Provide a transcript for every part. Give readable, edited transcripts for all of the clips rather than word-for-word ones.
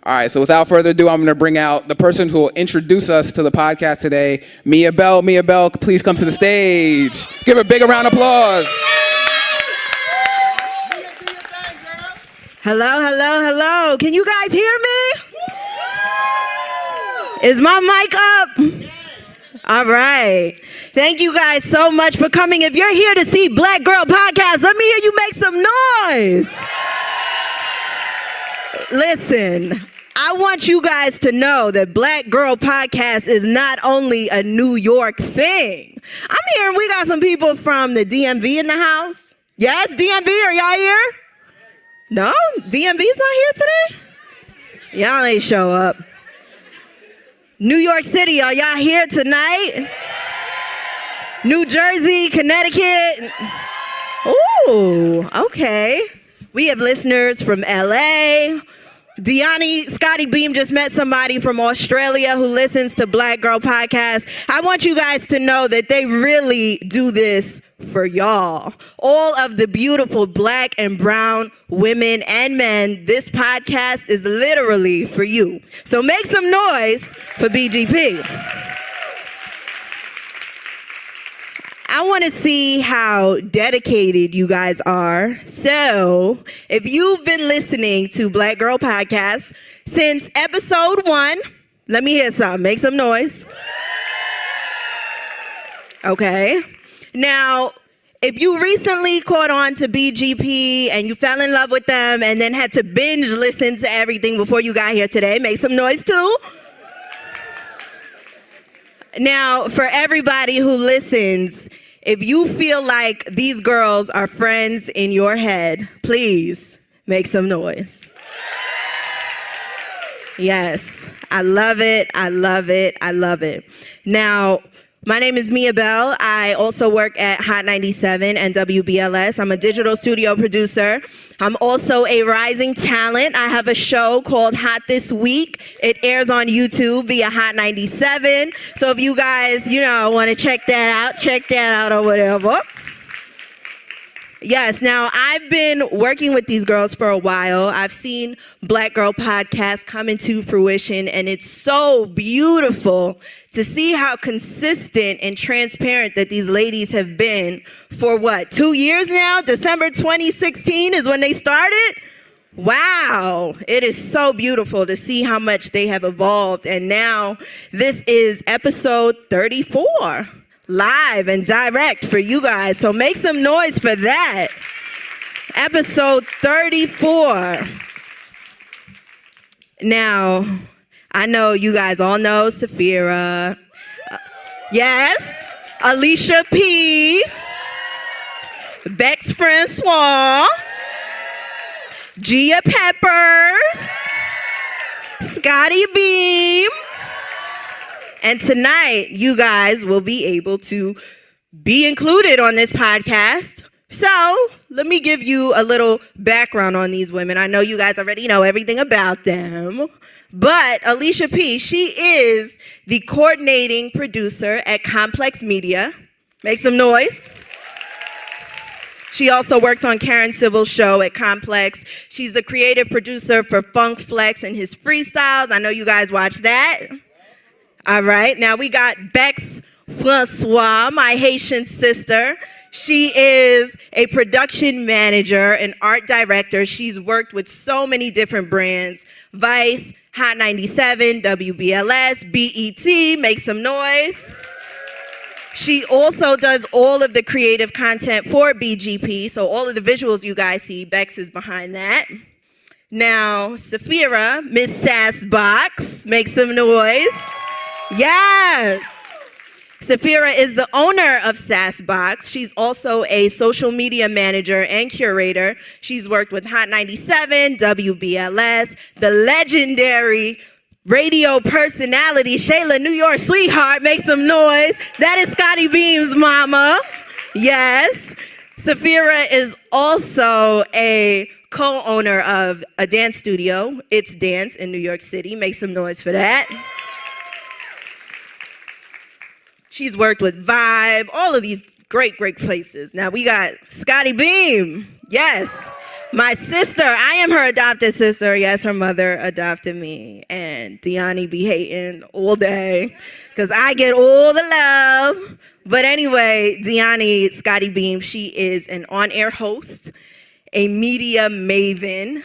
All right, so without further ado, I'm going to bring out the person who will introduce us to the podcast today, Mia Bell. Mia Bell, please come to the stage. Give her a big round of applause. Hello, hello, hello. Can you guys hear me? Is my mic up? All right. Thank you guys so much for coming. If you're here to see Black Girl Podcast, let me hear you make some noise. Listen, I want you guys to know that Black Girl Podcast is not only a New York thing. I'm hearing we got some people from the DMV in the house. Yes, DMV, are y'all here? No? DMV's not here today? Y'all ain't show up. New York City, are y'all here tonight? New Jersey, Connecticut. Ooh, okay. We have listeners from LA. Scotty Beam just met somebody from Australia who listens to Black Girl Podcast. I want you guys to know that they really do this for y'all. All of the beautiful Black and brown women and men, this podcast is literally for you. So make some noise for BGP. I want to see how dedicated you guys are. So if you've been listening to Black Girl Podcast since episode 1, let me hear something. Make some noise. Okay. Now, if you recently caught on to BGP and you fell in love with them and then had to binge listen to everything before you got here today, make some noise too. Now, for everybody who listens, if you feel like these girls are friends in your head, please make some noise. Yes, I love it, I love it, I love it. Now, my name is Mia Bell. I also work at Hot 97 and WBLS. I'm a digital studio producer. I'm also a rising talent. I have a show called Hot This Week. It airs on YouTube via Hot 97. So if you guys, want to check that out or whatever. Yes, now I've been working with these girls for a while. I've seen Black Girl Podcast come into fruition, and it's so beautiful to see how consistent and transparent that these ladies have been for 2 years now? December 2016 is when they started? Wow, it is so beautiful to see how much they have evolved. And now this is episode 34. Live and direct for you guys. So make some noise for that. Episode 34. Now, I know you guys all know Safira. Yes. Alicia P. Bex Francois. Gia Peppers. Scotty Beam. And tonight, you guys will be able to be included on this podcast. So let me give you a little background on these women. I know you guys already know everything about them. But Alicia P., she is the coordinating producer at Complex Media. Make some noise. She also works on Karen Civil's show at Complex. She's the creative producer for Funk Flex and his freestyles. I know you guys watch that. All right, now we got Bex Francois, my Haitian sister. She is a production manager and art director. She's worked with so many different brands. Vice, Hot 97, WBLS, BET, make some noise. She also does all of the creative content for BGP, so all of the visuals you guys see, Bex is behind that. Now, Safira, Miss Sassbox, make some noise. Yes. Safira is the owner of Sassbox. She's also a social media manager and curator. She's worked with Hot 97, WBLS, the legendary radio personality, Shayla New York Sweetheart, make some noise. That is Scotty Beam's mama. Yes. Safira is also a co-owner of a dance studio, It's Dance in New York City. Make some noise for that. She's worked with Vibe, all of these great, great places. Now we got Scotty Beam. Yes. My sister, I am her adopted sister. Yes, her mother adopted me. And Deani be hating all day because I get all the love. But anyway, Deani Scotty Beam, she is an on-air host, a media maven.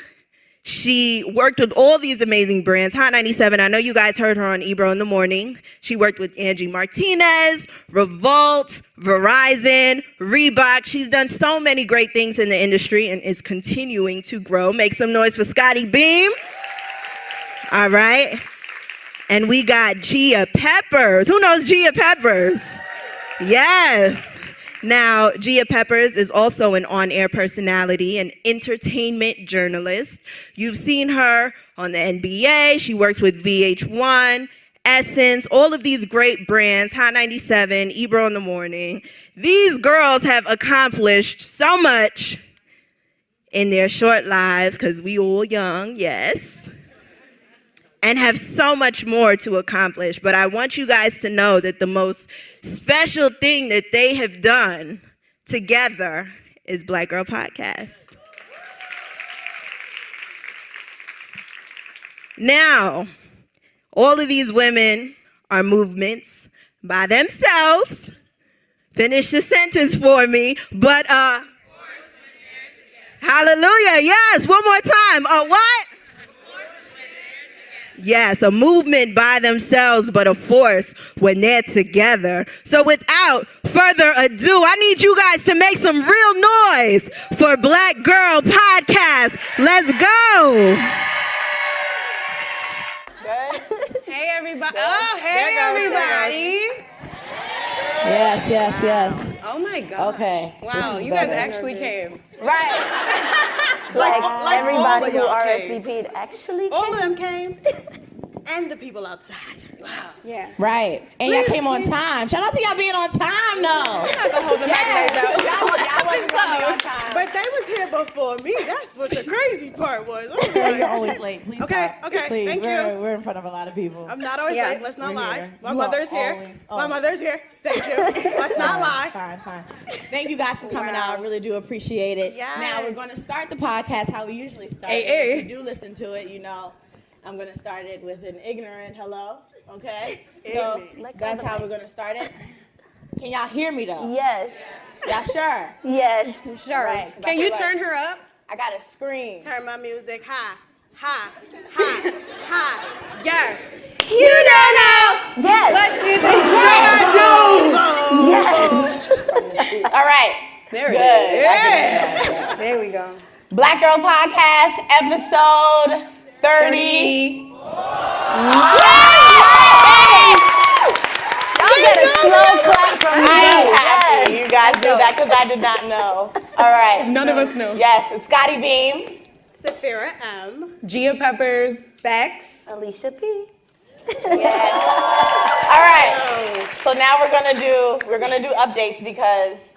She worked with all these amazing brands. Hot 97, I know you guys heard her on Ebro in the Morning. She worked with Angie Martinez, Revolt, Verizon, Reebok. She's done so many great things in the industry and is continuing to grow. Make some noise for Scotty Beam. All right. And we got Gia Peppers. Who knows Gia Peppers? Yes. Now, Gia Peppers is also an on-air personality, an entertainment journalist. You've seen her on the NBA. She works with VH1, Essence, all of these great brands, Hot 97, Ebro in the Morning. These girls have accomplished so much in their short lives, because we all young, yes, and have so much more to accomplish. But I want you guys to know that the most special thing that they have done together is Black Girl Podcast. Now, all of these women are movements by themselves. Finish the sentence for me, but hallelujah, yes, one more time. A what? Yes, a movement by themselves, but a force when they're together. So without further ado, I need you guys to make some real noise for Black Girl Podcast. Let's go. Hey, everybody. Oh, hey, everybody. Yes. Oh, my God. Okay. Wow, you guys actually came. Right. like everybody who RSVP'd actually all of them came, and the people outside. Wow. Yeah. Right. And y'all came on time. Shout out to y'all being on time, though. I'm not gonna hold them back like that. Y'all wasn't gonna be on time. But they was here before me. That's what the crazy part was. You're always late. Please Okay, stop. okay, Please. thank we're, We're in front of a lot of people. I'm not always late. Let's not We're lie. here. My You mother's are here. always- My mother's here. Thank you. Let's not lie. Fine. Thank you guys for coming out. I really do appreciate it. Yes. Now we're going to start the podcast how we usually start. Hey. If you do listen to it, you know, I'm going to start it with an ignorant hello. Okay? So that's how we're going to start it. Can y'all hear me though? Yes. Y'all sure? Yes. Sure. Right, 'cause I Can feel you like turn her up? I got to scream. Turn my music high. Yeah. You don't know Yes. what you think. Yes. All right. There Good. it is. There we go. Black Girl Podcast, episode 30. Y'all get a slow clap from me. I am happy Yes. you guys do that because I did not know. All right. None of us know. Yes, it's Scotty Beam. Saphira M. Gia Peppers. Bex. Alicia P. Yes. All right. So now we're gonna do updates because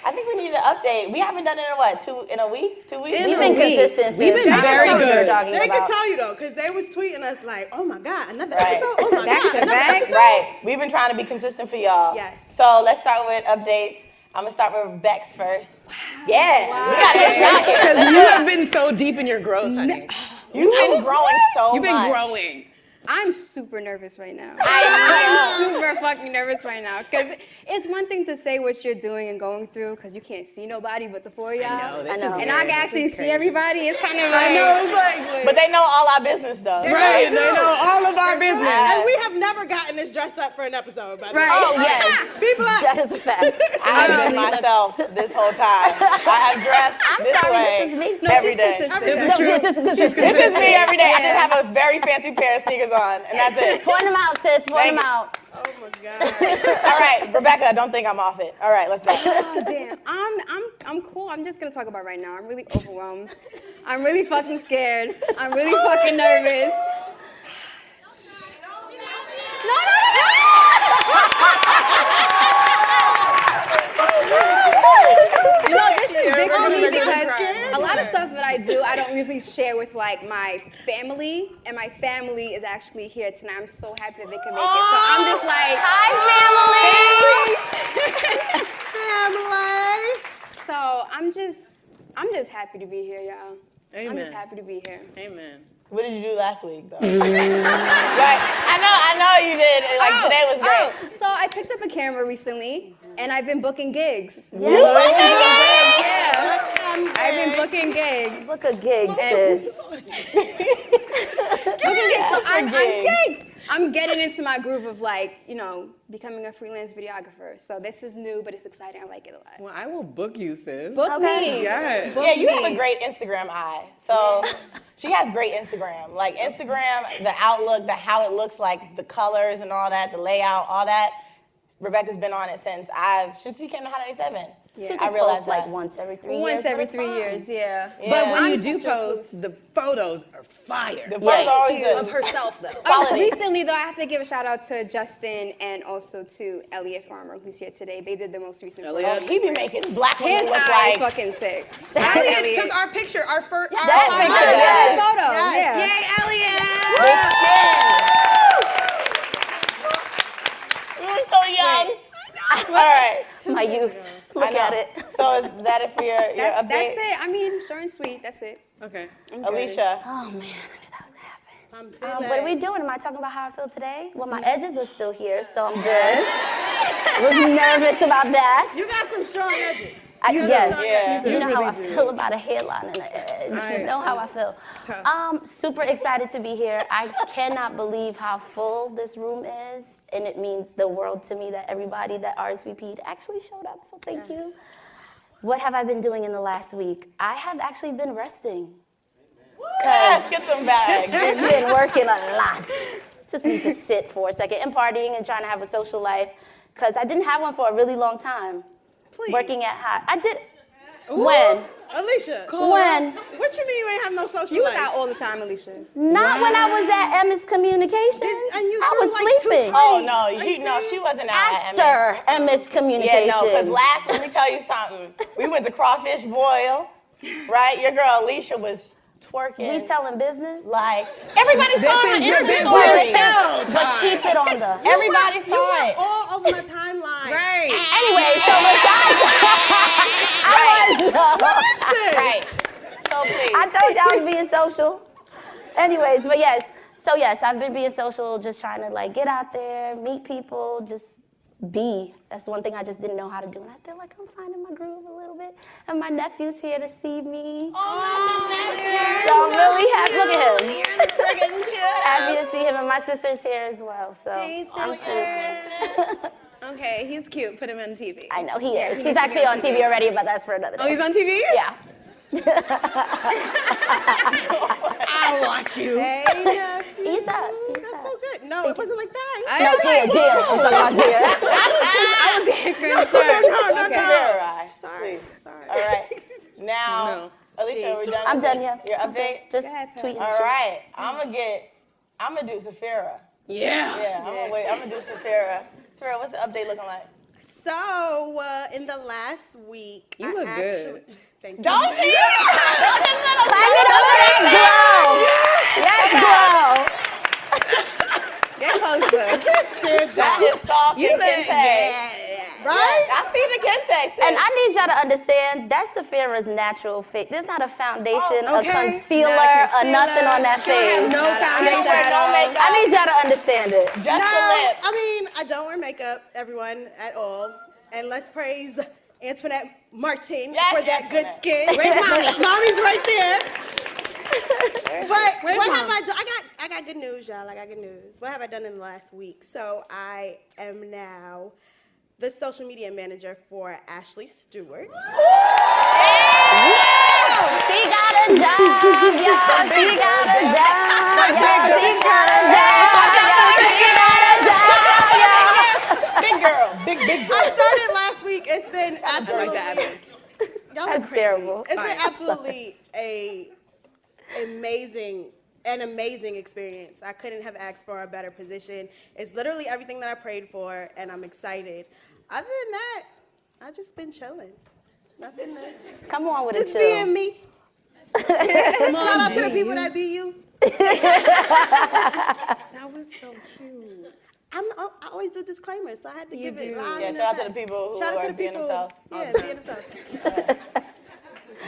I think we need an update. We haven't done it in what? 2 weeks? We've been consistent. We've been sis. very That's what good. we're talking They about. could tell you though, because they was tweeting us like, oh my God, another Right. episode? Oh my Back God, to another back. episode? Right. We've been trying to be consistent for y'all. Yes. So let's start with updates. I'm gonna start with Bex first. Wow. Yeah. We gotta get y'all here. Because you have been so deep in your growth, honey. You've been growing so You've much. been growing. I'm super nervous right now. I I'm super fucking nervous right now. Because it's one thing to say what you're doing and going through because you can't see nobody but the four of y'all. I know. And I can actually see everybody. It's kind of like. I know, it's like, But they know all our business though. right, they know all of our business. And we have never gotten this dressed up for an episode, by the way. Right. Oh, yes. Be blessed. That is a fact. I have been myself this whole time. I have dressed I'm this sorry, way this is me. No, every she's day. consistent. This is No, true. this is consistent. This is me every day. I Yeah. just have a very fancy pair of sneakers on, and that's it. Point them out, sis. Point Thank them you. out. Oh my God. All right, Rebecca, don't think I'm off it. All right, let's go. Oh, damn. I'm cool. I'm just gonna talk about right now. I'm really overwhelmed. I'm really fucking scared. I'm really fucking nervous. You know, this is big for me because a lot of stuff that I do, I don't usually share with like my family, and my family is actually here tonight. I'm so happy that they can make it. So I'm just like, Hi, family. Family. so I'm just I'm just happy to be here, y'all. I'm Amen. just happy to be here. Amen. What did you do last week, though? Like, I know you did. Like, today was great. So I picked up a camera recently, and I've been booking gigs. You booking gigs? Yeah. I've been booking gigs. Book a gig, sis. Booking gigs. So I'm gigs. I'm getting into my groove of like, you know, becoming a freelance videographer. So this is new, but it's exciting. I like it a lot. Well, I will book you, sis. Book me. Yes. Book Yeah, you me. have a great Instagram eye. So she has great Instagram. Like Instagram, the outlook, how it looks like, the colors and all that, the layout, all that. Rebecca's been on it since she came to Hot 97. She just I realized posts like that. once every 3 years. Once every but 3 it's years, yeah. But when I'm you do such a post, the photos are fire. The photos are always good. Of herself, though. Quality. Recently, though, I have to give a shout out to Justin and also to Elliot Farmer, who's here today. They did the most recent Elliot? photo. Oh, he be making black women His look eye is like. fucking sick. Elliot took our picture, our first. That picture, Yes. yes. Photo, Yes. yeah. Yay, Elliot! We were so young. All right. My youth. Look I know. at it. So is that it for your That's update? it. I mean, short and sweet. That's it. Okay. I'm good. Alicia. Oh man, I knew that was gonna happen. I'm feeling. What are we doing? Am I talking about how I feel today? Well, my edges are still here, so I'm good. Was nervous about that. You got some strong edges. Yes. Yeah. You know how I really do. feel about a hairline and an edge. You know how I feel. tough. Super excited to be here. I cannot believe how full this room is, and it means the world to me that everybody that RSVP'd actually showed up. So thank you. What have I been doing in the last week? I have actually been resting. Yes, get them bags. Just been working a lot. Just need to sit for a second and partying and trying to have a social life because I didn't have one for a really long time. Please. Working at Hot. I did. When? Alicia. When? What you mean you ain't have no social You was life? out all the time, Alicia. Not when I was at MS Communications. And you I threw was like 2 sleeping. Oh, parties. no, Are you she wasn't out at MS. After MS Communications. Yeah, no, because let me tell you something. We went to Crawfish Boil, right? Your girl Alicia was twerking. We telling business. Like, everybody saw her is your Insta business. story. But keep it on the. Everybody You saw were it. all over my timeline. Right. Anyway, so besides Right. So please. I told y'all I was being social. Anyways, but yes. So yes, I've been being social, just trying to like get out there, meet people, just be. That's one thing I just didn't know how to do. And I feel like I'm finding my groove a little bit. And my nephew's here to see me. Oh, my So I'm really happy. Look at him. Happy to see him. And my sister's here as well. So I'm super. Okay, he's cute. Put him on TV. I know he is. He's actually on TV already, but that's for another day. Oh, he's on TV? Yeah. I'll watch you. Hey, He's up. that's so good. No, it wasn't like that. No, Gia. I'm talking about Gia. I was getting concerned. No. Sorry. Sorry. All right. Now, No. Alicia, are we done? I'm with done, yeah. Your update? Just ahead, tweet him. All right. I'm gonna do Safira. Yeah. Yeah, I'm gonna do Safira. Safira, what's the update looking like? So, in the last week, You look good. Thank you. Don't see it! Clap it up, let's grow. Get closer. That is soft and kente. Right? I see the kente. And I need y'all to understand, that's Safira's natural face. There's not a foundation, Oh, okay. a concealer, or nothing on that face. No I don't foundation. wear no makeup. I need y'all to understand it. Just the lip. I mean, I don't wear makeup, everyone, at all. And let's praise Antoinette Martin Yes, for that good Antoinette. skin. Where's mommy? Mommy's right there. But Where's what Mom? have I done? I got good news, y'all. I got good news. What have I done in the last week? So I am now the social media manager for Ashley Stewart. She got a job, y'all. She got a job, y'all. She got a job, y'all. She got a job, y'all. Big girl. Big girl. I started last week. It's been absolutely. that. Y'all That's are crazy. terrible. It's been absolutely an amazing experience. I couldn't have asked for a better position. It's literally everything that I prayed for, and I'm excited. Other than that, I've just been chilling. Nothing. Come on with Just it, being chill. me. Shout out to the people that be you. That was so cute. I always do disclaimers, so I had to give it do. live. Yeah, and shout out to in the people who Shout out are to the being people. themselves. Yeah, being themselves.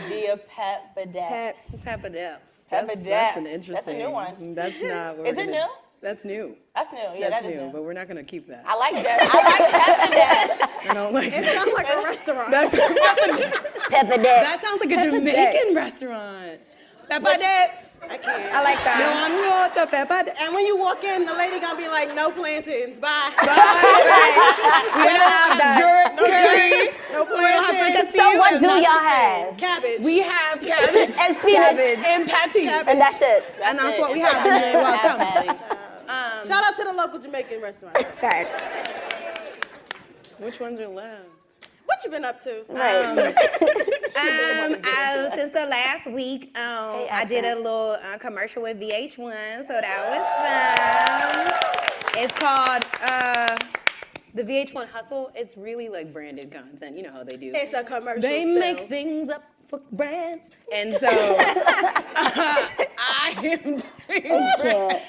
Gia Peppadeps. Peppadeps. Peppadeps. That's an interesting. That's a new one. That's not. What Is we're it gonna- new? That's new. That's new. Yeah, That's that is new, new. but we're not gonna keep that. I like Peppadeps. I don't like It it. sounds like a restaurant. Peppadeps. That sounds like a Jamaican restaurant. Peppadeps. I can't. I like No, that. I'm going to Peppadeps. And when you walk in, the lady gonna be like, no plantains, bye. We don't have that. No jerky, no plantains. So what do y'all have? Cabbage. We have cabbage And spinach. and patty. And that's it. And that's what we It's have. a And you're welcome. patty. Shout out to the local Jamaican restaurant. Facts. Which ones are left? What you been up to? Right. Since the last week, I did a little commercial with VH1, so that was fun. It's called the VH1 Hustle. It's really like branded content. You know how they do. It's a commercial. They still. make things up for brands. And so I am doing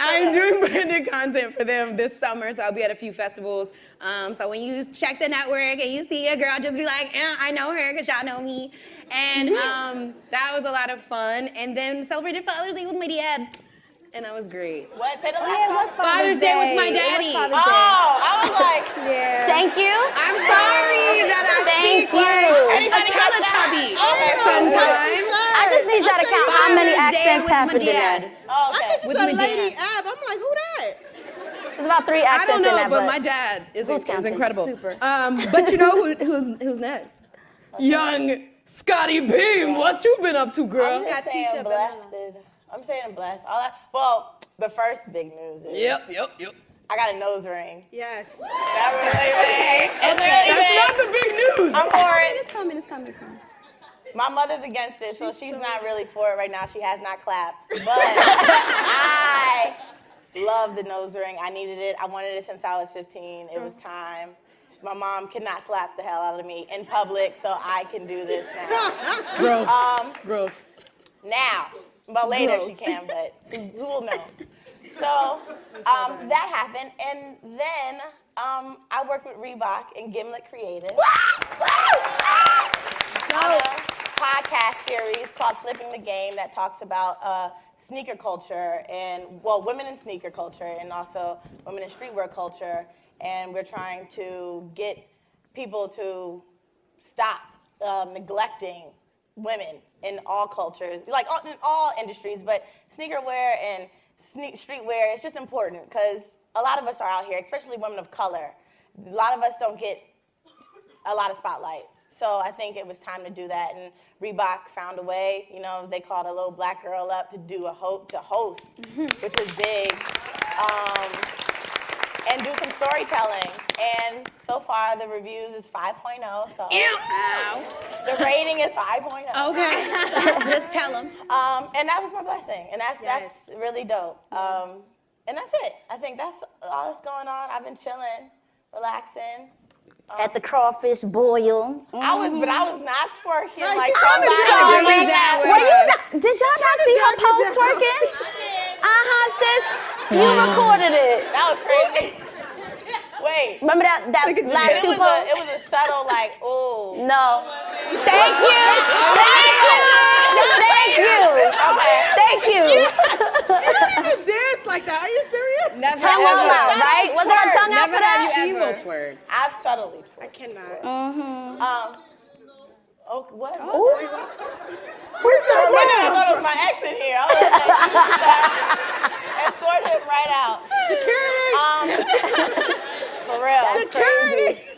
I'm doing branded content for them this summer, so I'll be at a few festivals. So when you check the network and you see a girl, just be like, I know her because y'all know me. And that was a lot of fun. And then celebrated Father's Day with my dad. And that was great. What? Say the last one. Father's Day with my daddy. Oh, I was like, Yeah. Thank you. I'm sorry that I Thank speak like you. anybody a catch Teletubby that? sometimes. I just need y'all to count how many Father's Day accents with my happened in dad. that. Oh, I okay. thought you With said my Lady dad. Ab. I'm like, who that? There's about 3 I accents don't know, in that, but my dad is counting? incredible. Super. But you know who's next? Young Scotty Beam. What you been up to, girl? I'm just saying Katisha blessed. I'm saying blessed. All that. Well, the first big news is Yep. I got a nose ring. Yes. That's really big. It's really That's big. not the big news. I'm for it. It's coming. My mother's against it, so she's not really for it right now. She has not clapped. But I love the nose ring. I needed it. I wanted it since I was 15. It was time. My mom cannot slap the hell out of me in public, so I can do this now. Growth. Now, but later she can, but who will know? So that happened, and then I worked with Reebok and Gimlet Creative on a podcast series called Flipping the Game that talks about sneaker culture and, well, women in sneaker culture and also women in streetwear culture. And we're trying to get people to stop neglecting women in all cultures, like in all industries, but sneakerwear and streetwear, it's just important because a lot of us are out here, especially women of color. A lot of us don't get a lot of spotlight. So I think it was time to do that, and Reebok found a way. You know, they called a little black girl up to do to host, which was big, and do some storytelling. And so far, the reviews is 5.0. So the rating is 5.0. Okay. Just tell them. And that was my blessing, and that's really dope. And that's it. I think that's all that's going on. I've been chilling, relaxing. At the crawfish boil. I was not twerking Right, like she told me somebody. she was doing that with Were you not, did y'all not see her post twerking? Sis. You recorded it. That was crazy. Wait. Remember that last It two was posts? it was a subtle like, ooh. No. Thank you. Thank you. You didn't even dance like that. Are you serious? Never Tongue all ever. out, right? Was it a tongue out Never for that? have you ever twerk. I've subtly I twerked. cannot. Oh, what? Where's the I thought it was my ex in here. I was like, escort him right out. Security. For real.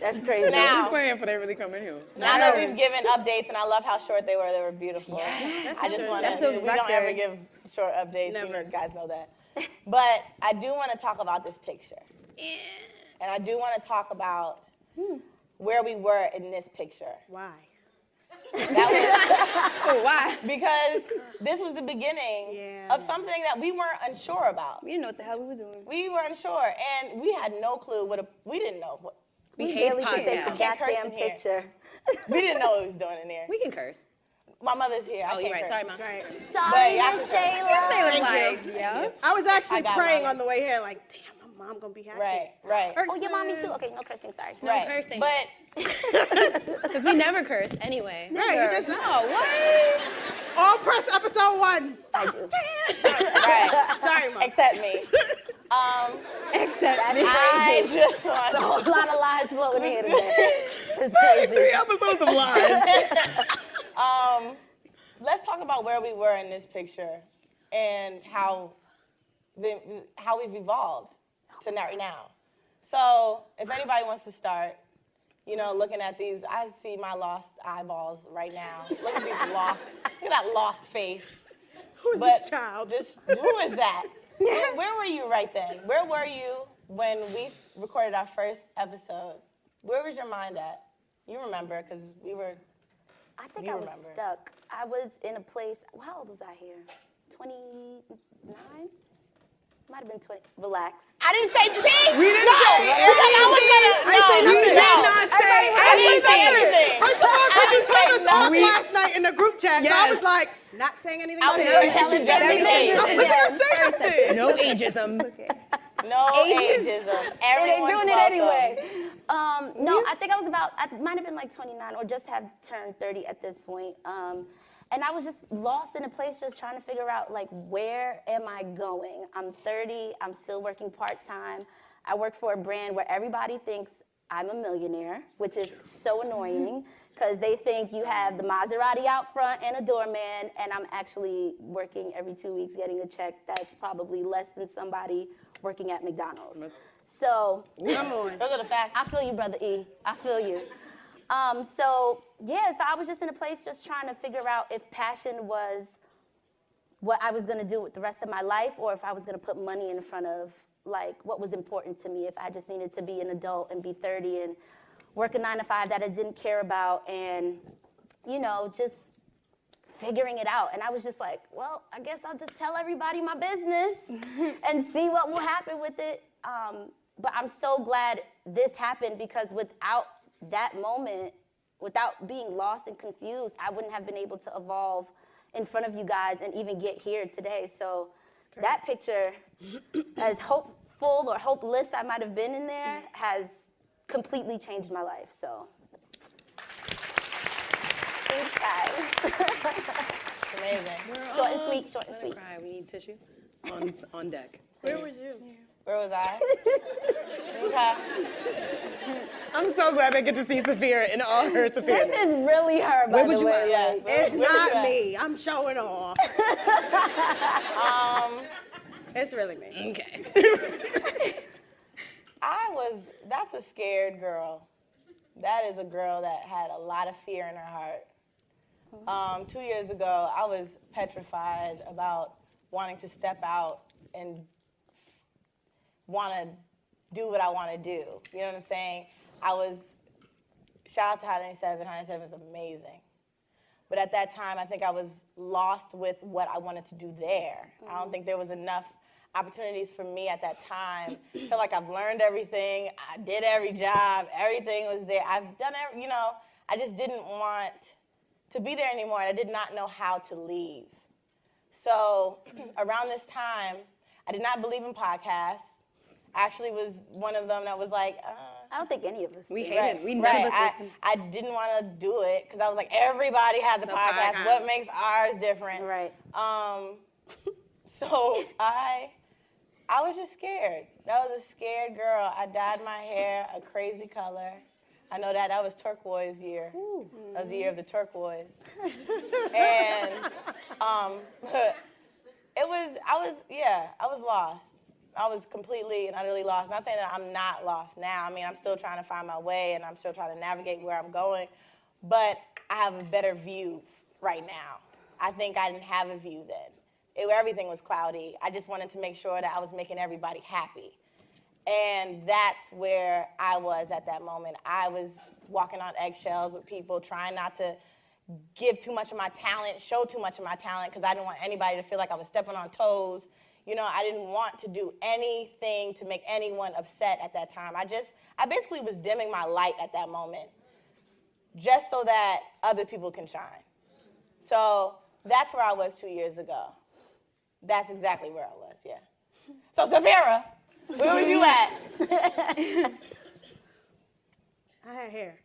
That's crazy. Now, Praying for they really come in here. now that we've given updates, and I love how short they were beautiful. I just want That's to, a we don't ever record. give short updates, Never. you know, guys know that. But I do want to talk about this picture. And I do want to talk about where we were in this picture. Why? Why? Because this was the beginning Yeah. of something that we weren't unsure about. We didn't know what the hell we were doing. We were unsure, and we had no clue we didn't know what, We hate Barely could take the podcasts. Can't curse goddamn in here. picture. we didn't know what he was doing in there. We can curse. My mother's here. I Oh, you're can't right. curse. Sorry, Mom. Right. Sorry, yeah, Miss Shayla. Like, yeah. I was actually I got praying mine. on the way here, like, damn, my mom gonna be happy. Right. Oh, your mommy too? Okay, no cursing, sorry. No cursing. But Because we never curse anyway. Right, you just Oh, what? all press episode 1. I do. right. Sorry, mom. Except me. Except me. I just want A whole lot of lies floating here today. It's crazy. Episodes of lies. Let's talk about where we were in this picture and how we've evolved to right now. So if anybody wants to start, looking at these, I see my lost eyeballs right now. Look at that lost face. Who's this child? Who is that? Where were you right then? Where were you when we recorded our first episode? Where was your mind at? You remember, because we were. I think You I was remember. stuck. I was in a place, how old was I here? 29? Might have been 20. Relax. I didn't say peace. We didn't say anything. First of all, because you told us off last night in the group chat, so I was like, not saying anything about it. telling everything. I was gonna say something. No ageism. No ageism. Everyone's doing it welcome. anyway. No, I think I might have been like 29 or just have turned 30 at this point. And I was just lost in a place just trying to figure out, like, where am I going? I'm 30, I'm still working part-time. I work for a brand where everybody thinks I'm a millionaire, which is so annoying because they think you have the Maserati out front and a doorman, and I'm actually working every 2 weeks getting a check that's probably less than somebody working at McDonald's. So, Come on. Those are the facts. I feel you, Brother E. I feel you. So I was just in a place just trying to figure out if passion was what I was going to do with the rest of my life or if I was going to put money in front of, like, what was important to me, if I just needed to be an adult and be 30 and work a 9-to-5 that I didn't care about and, just figuring it out. And I was just like, well, I guess I'll just tell everybody my business and see what will happen with it. But I'm so glad this happened because without that moment, without being lost and confused, I wouldn't have been able to evolve in front of you guys and even get here today. So that picture, as hopeful or hopeless I might have been in there, has completely changed my life. So thanks, guys. Amazing. Short and sweet, short and sweet. Cry. We need tissue on deck. Where was you? Where was I? Okay. I'm so glad they get to see Sophia in all her Sophia. This is really her, by the way. Yeah. It's Where was not you at? me. I'm showing off. It's really me. Okay. That's a scared girl. That is a girl that had a lot of fear in her heart. 2 years ago, I was petrified about wanting to step out and want to do what I want to do. You know what I'm saying? Shout out to Hot 97. Hot 97 is amazing. But at that time, I think I was lost with what I wanted to do there. I don't think there was enough opportunities for me at that time. I feel like I've learned everything. I did every job. Everything was there. I've done I just didn't want to be there anymore, and I did not know how to leave. So around this time, I did not believe in podcasts. I actually was one of them that was like, I don't think any of us We did. hated. We none of us listened. I didn't want to do it because I was like, everybody has a podcast. podcast. What makes ours different? Right. So I was just scared. That was a scared girl. I dyed my hair a crazy color. I know that was turquoise year. That was the year of the turquoise. And I was lost. I was completely and utterly lost. Not saying that I'm not lost now. I mean, I'm still trying to find my way and I'm still trying to navigate where I'm going. But I have a better view right now. I think I didn't have a view then. Everything was cloudy. I just wanted to make sure that I was making everybody happy. And that's where I was at that moment. I was walking on eggshells with people, trying not to give too much of my talent, show too much of my talent, because I didn't want anybody to feel like I was stepping on toes. I didn't want to do anything to make anyone upset at that time. I basically was dimming my light at that moment, just so that other people can shine. So that's where I was 2 years ago. That's exactly where I was, yeah. So, Safira, Where was you at? I had hair.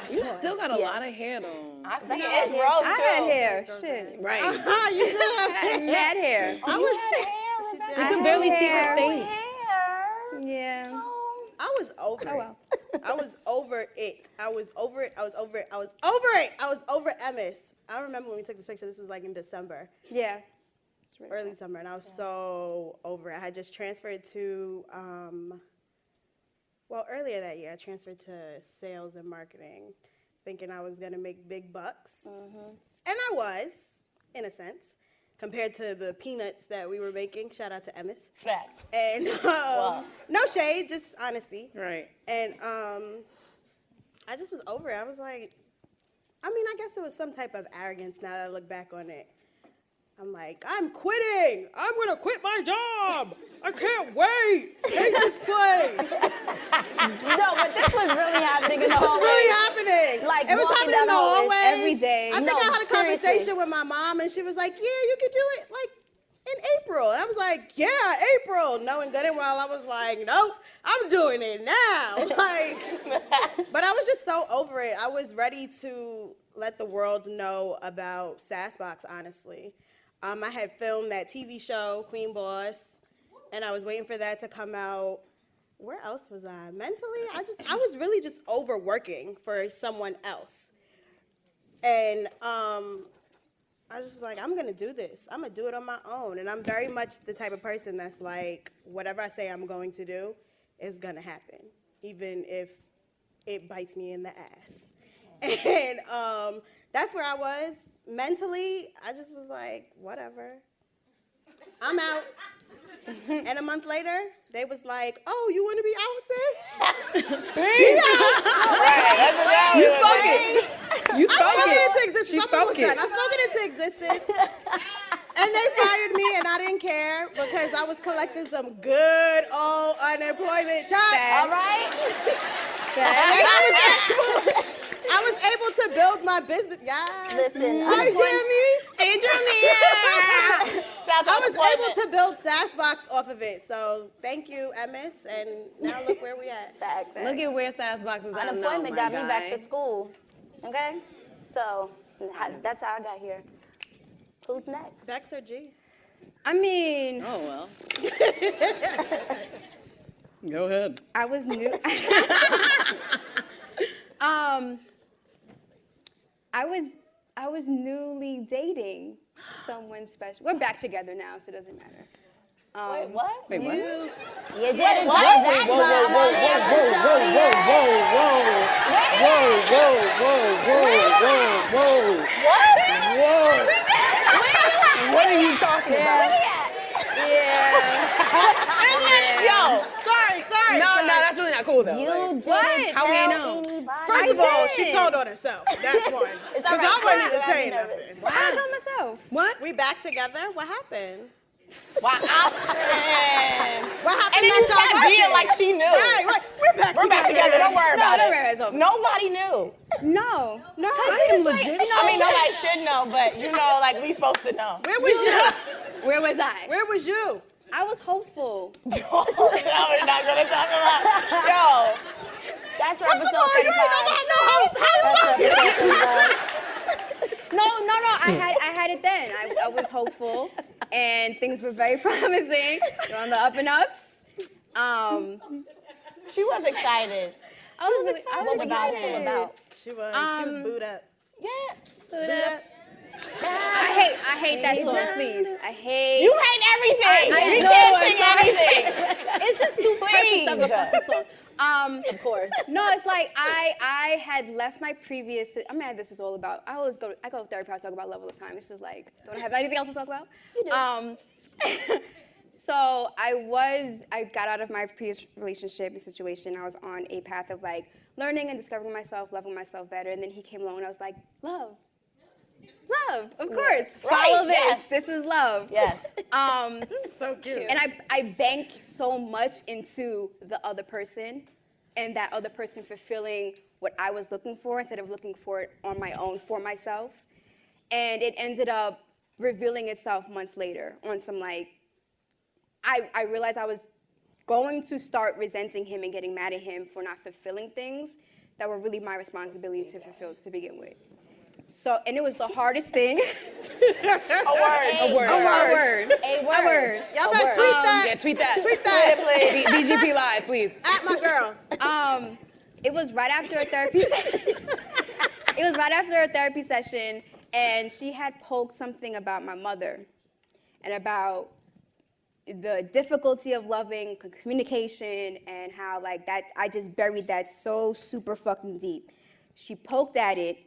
You still got a lot of hair though. I see it grow too. I had hair. Shit. Right. You did have hair. Mad hair. I was. You can barely see her face. Yeah. I was over it. Oh well. I was over it. I was over it. I was over it. I was over it. I was over Emmis. I remember when we took this picture. This was like in December, Yeah. early summer, and I was so over it. I had just transferred to, earlier that year, I transferred to sales and marketing, thinking I was gonna make big bucks, and I was, in a sense, compared to the peanuts that we were making. Shout out to Emmis. Fact. And no shade, just honesty. Right. And I just was over it. I was like, I guess it was some type of arrogance now that I look back on it. I'm like, I'm quitting. I'm going to quit my job. I can't wait. Hate this place. No, but this was really happening in the This was hallway. really happening. Like, it was walking happening in down the the hallways hallways. every day. I think No, I had a conversation seriously. with my mom, and she was like, yeah, you could do it like in April. And I was like, yeah, April. Knowing good and well, I was like, nope, I'm doing it now. But I was just so over it. I was ready to let the world know about SassBox, honestly. I had filmed that TV show, Queen Boss, and I was waiting for that to come out. Where else was I? Mentally, I was really just overworking for someone else. And I just was like, I'm gonna do this. I'm gonna do it on my own. And I'm very much the type of person that's like, whatever I say I'm going to do is gonna happen, even if it bites me in the ass. And that's where I was. Mentally, I just was like, whatever. I'm out. And a month later, they was like, oh, you want to be out, sis? You spoke it. You I spoke spoke it it. into existence. She I'm spoke almost it. done. I spoke it into existence. And they fired me, and I didn't care because I was collecting some good old unemployment checks. All right? And I was able to build my business. Yes. Listen, Hi, Jimmy. Hey, Jimmy. I was able to build SassBox off of it. So thank you, Emmis. And now look where we at. Facts. Look at where SassBox is at now, Unemployment my got me guy. back to school. Okay? So that's how I got here. Who's next? Bex or G? I mean, Oh, well. Go ahead. I was new. I was newly dating someone special. We're back together now, so it doesn't matter. Wait, what? Wait, what? You didn't what? say Wait, that. whoa, whoa, whoa, whoa, whoa, whoa, whoa, whoa, whoa, whoa, whoa, whoa, whoa, whoa, whoa. What are you talking about? Yo, No, that's really not cool though. You Like, didn't How we tell know? anybody. First of all, did. she told on herself. That's one. It's Because all right. I wasn't even I'm saying nervous. nothing. I was on myself. What? We back together? What happened? What happened? What happened And then you that y'all kept being wasn't? like she knew. Right. We're back We're back together. Don't worry about don't it. worry, it's over. Nobody knew. No. No, I am legit. I mean, nobody should know, but you know, like we supposed to know. Where was you? Where was I? Where was you? I was hopeful. No, we're not gonna talk about. Yo, That's for First of episode all, you 35. ain't know about no hoes. How you That's for episode 35. No. I had it then. I was hopeful, and things were very promising. We're on the up and ups. she was excited. I was really, I was What was I excited. all about? She was booed up. Yeah. Booed up. I hate that song, please. I hate. You hate everything. I We know, can't I'm sing sorry. anything. It's just too perfect of a Please. fucking song. Of course. No, it's like I had left my previous. I'm mad. This is all about. I go to therapy. I talk about love all the time. This is like, don't I have anything else to talk about? You do. So I got out of my previous relationship and situation. I was on a path of like learning and discovering myself, loving myself better. And then he came along and I was like, love, of course. Right, Follow this. yes. This is love. Yes. So cute. And I banked so much into the other person and that other person fulfilling what I was looking for instead of looking for it on my own for myself. And it ended up revealing itself months later on some like I realized I was going to start resenting him and getting mad at him for not fulfilling things that were really my responsibility to fulfill to begin with. So, and it was the hardest thing. A word. Y'all better tweet that. Yeah, tweet that. Tweet that. Please. BGP Live, please. At my girl. It was right after a therapy It was right after a therapy session, and she had poked something about my mother and about the difficulty of loving, communication, and how like that I just buried that so super fucking deep. She poked at it.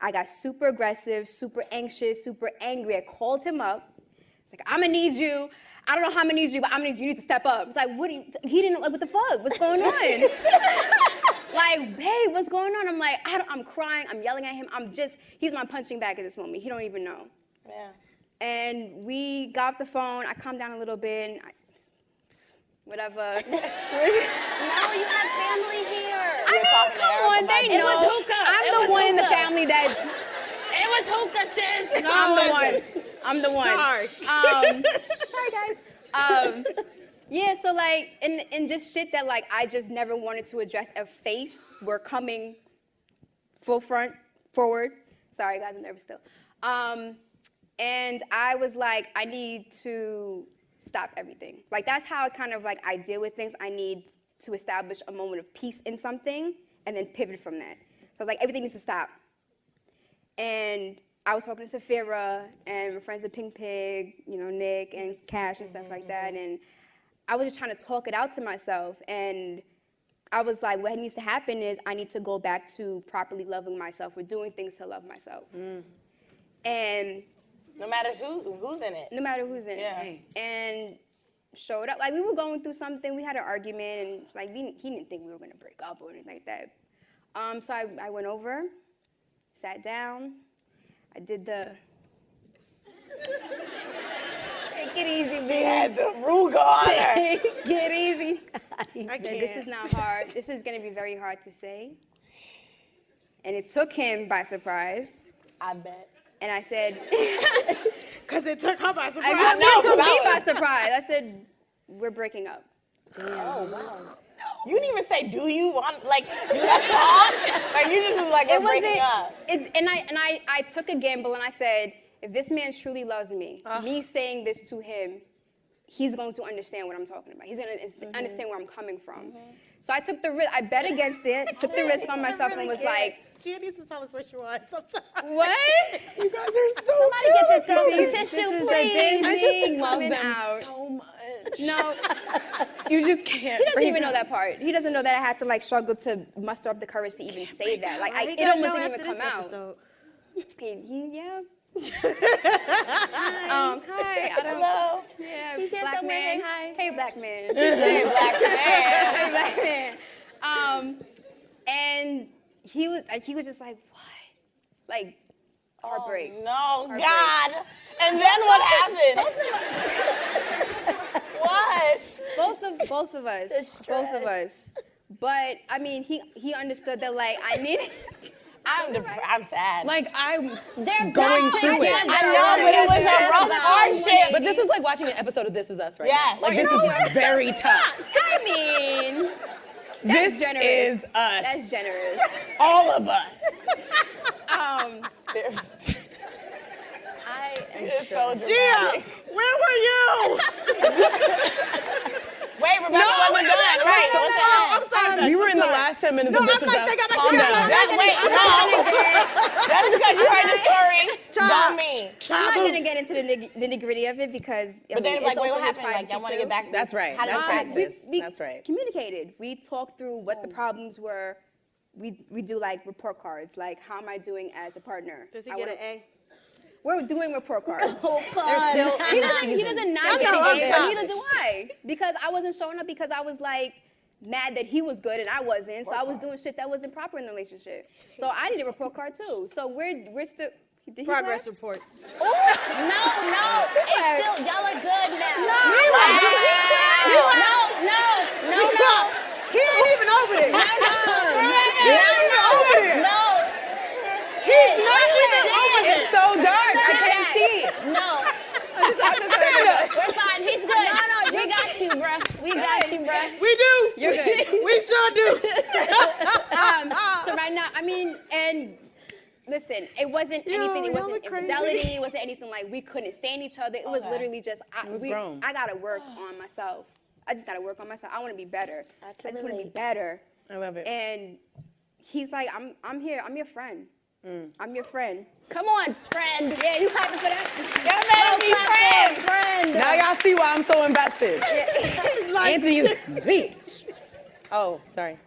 I got super aggressive, super anxious, super angry. I called him up. It's like, I'm gonna need you. I don't know how I'm gonna need you, but I'm gonna need you. You need to step up. It's like, he didn't know, like, what the fuck? What's going on? Like, hey, what's going on? I'm like, I'm crying, I'm yelling at him. He's my punching bag at this moment. He don't even know. Yeah. And we got off the phone. I calmed down a little bit. And whatever. No, you have family here. I know, come on, they know. It was hookah. I'm the one in the family that. It was hookah, sis. I'm the one. Sorry. Sorry, guys. Yeah, so like, and just shit that like I just never wanted to address a face. We're coming forward. Sorry, guys, I'm nervous still. And I was like, I need to stop everything. Like that's how kind of like I deal with things. I need to establish a moment of peace in something and then pivot from that. So I was like, everything needs to stop. And I was talking to Safira and my friends at Pink Pig, you know, Nick and Cash and stuff like that. And I was just trying to talk it out to myself. And I was like, what needs to happen is I need to go back to properly loving myself or doing things to love myself. And no matter who's in it. no matter who's in Yeah. it. And showed up. Like we were going through something. We had an argument, and like he didn't think we were gonna break up or anything like that. So I went over, sat down. I did the. Take it easy, She baby. had the Ruger on her. Take it easy, Scotty. I Said, this is not hard. This is gonna be very hard to say. And it took him by surprise. I bet. And I said, Because it took her by surprise. I know, took but me I by surprise. I said, we're breaking up. Oh, wow. You didn't even say, do you want, like, you left off? Like, you just was like, we're breaking up. And I took a gamble and I said, if this man truly loves me, me saying this to him, he's going to understand what I'm talking about. He's going to understand where I'm coming from. So I took the risk. I bet against it, took the risk on myself and was like, Gia needs to tell us what she wants sometimes. what? You guys are so Somebody get this girl some This tissue, is the please. Disney love coming them out. so much. No, You just can't. he doesn't break even know up. that part. He doesn't know that I had to like struggle to muster up the courage to even say that. Like He it gonna almost know didn't after even this come out. episode. Yeah. Hi. I don't. Hello. Yeah. He's here black somewhere. man. Hi. Hey, black man. Hey, black man. Hey, black man. And he was just like, what? Like, heartbreak. Oh, no, Heartbreak. God. And then what happened? What? Both of us. But I mean, he understood that like I needed. I'm sad. Like, I'm They're going back through it. together. I know, but it was a rough hardship. But this is like watching an episode of This Is Us right Yes. now. Like, this is very tough. I mean, This that's generous. is us. That's generous. All of us. I am It's so Gia, dramatic. where were you? Wait, Rebecca wasn't done. Right. No, I'm sorry. We were in the last 10 minutes No, of This I'm Is like, Us. they got my Calm kid. down. That's because you heard the story. Not me. I'm not gonna get into the nitty-gritty of it because But then, like, wait, what happened? Like, y'all want to get back? That's right. How did That's it right, happen? sis. we That's right. communicated. We talked through what the problems were. We do like report cards, like how am I doing as a partner? Does he I get wanna- an A? We're doing report cards. They're still He doesn't not get know an I'm A, but childish. neither do I. Because I wasn't showing up because I was like mad that he was good and I wasn't. So I was doing shit that wasn't proper in the relationship. So I need a report card too. So we're still. Did he Progress laugh? reports. No. It's still, y'all are good now. No. He ain't even over there. He ain't even over there. No. He's not even over there. It's so dark. I can't see. No. We're fine. He's good. No, we got you, bruh. We got you, bruh. We do. You're good. We sure do. So right now, I mean, and listen, it wasn't anything. It y'all wasn't look crazy. infidelity. It wasn't anything like we couldn't stand each other. It was literally just grown. I gotta work on myself. I just gotta work on myself. I want to be better. I just want to be better. I love it. And he's like, I'm here. I'm your friend. I'm your friend. Come on, friend. Yeah, you clapping for that? Y'all better be friends. Now y'all see why I'm so invested. Anthony's bitch. Oh, sorry.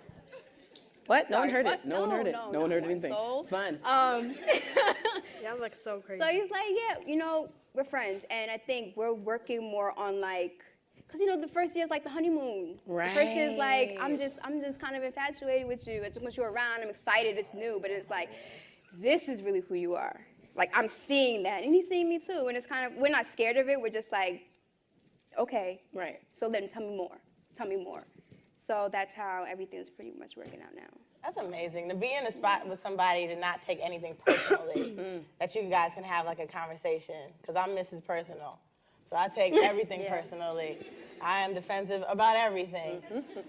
What? No one heard it. No one heard it. No one heard anything. soul. It's fine. Y'all look so crazy. So he's like, yeah, we're friends. And I think we're working more on like, because the first year is like the honeymoon. Right. The first year is like, I'm just kind of infatuated with you. It's once you're around, I'm excited, it's new, but it's like, this is really who you are. Like, I'm seeing that. And he's seeing me too. And it's kind of, we're not scared of it. We're just like, okay. Right. So then tell me more. Tell me more. So that's how everything's pretty much working out now. That's amazing. To be in a spot with somebody to not take anything personally, that you guys can have like a conversation. Because I'm Mrs. Personal. So I take everything personally. I am defensive about everything.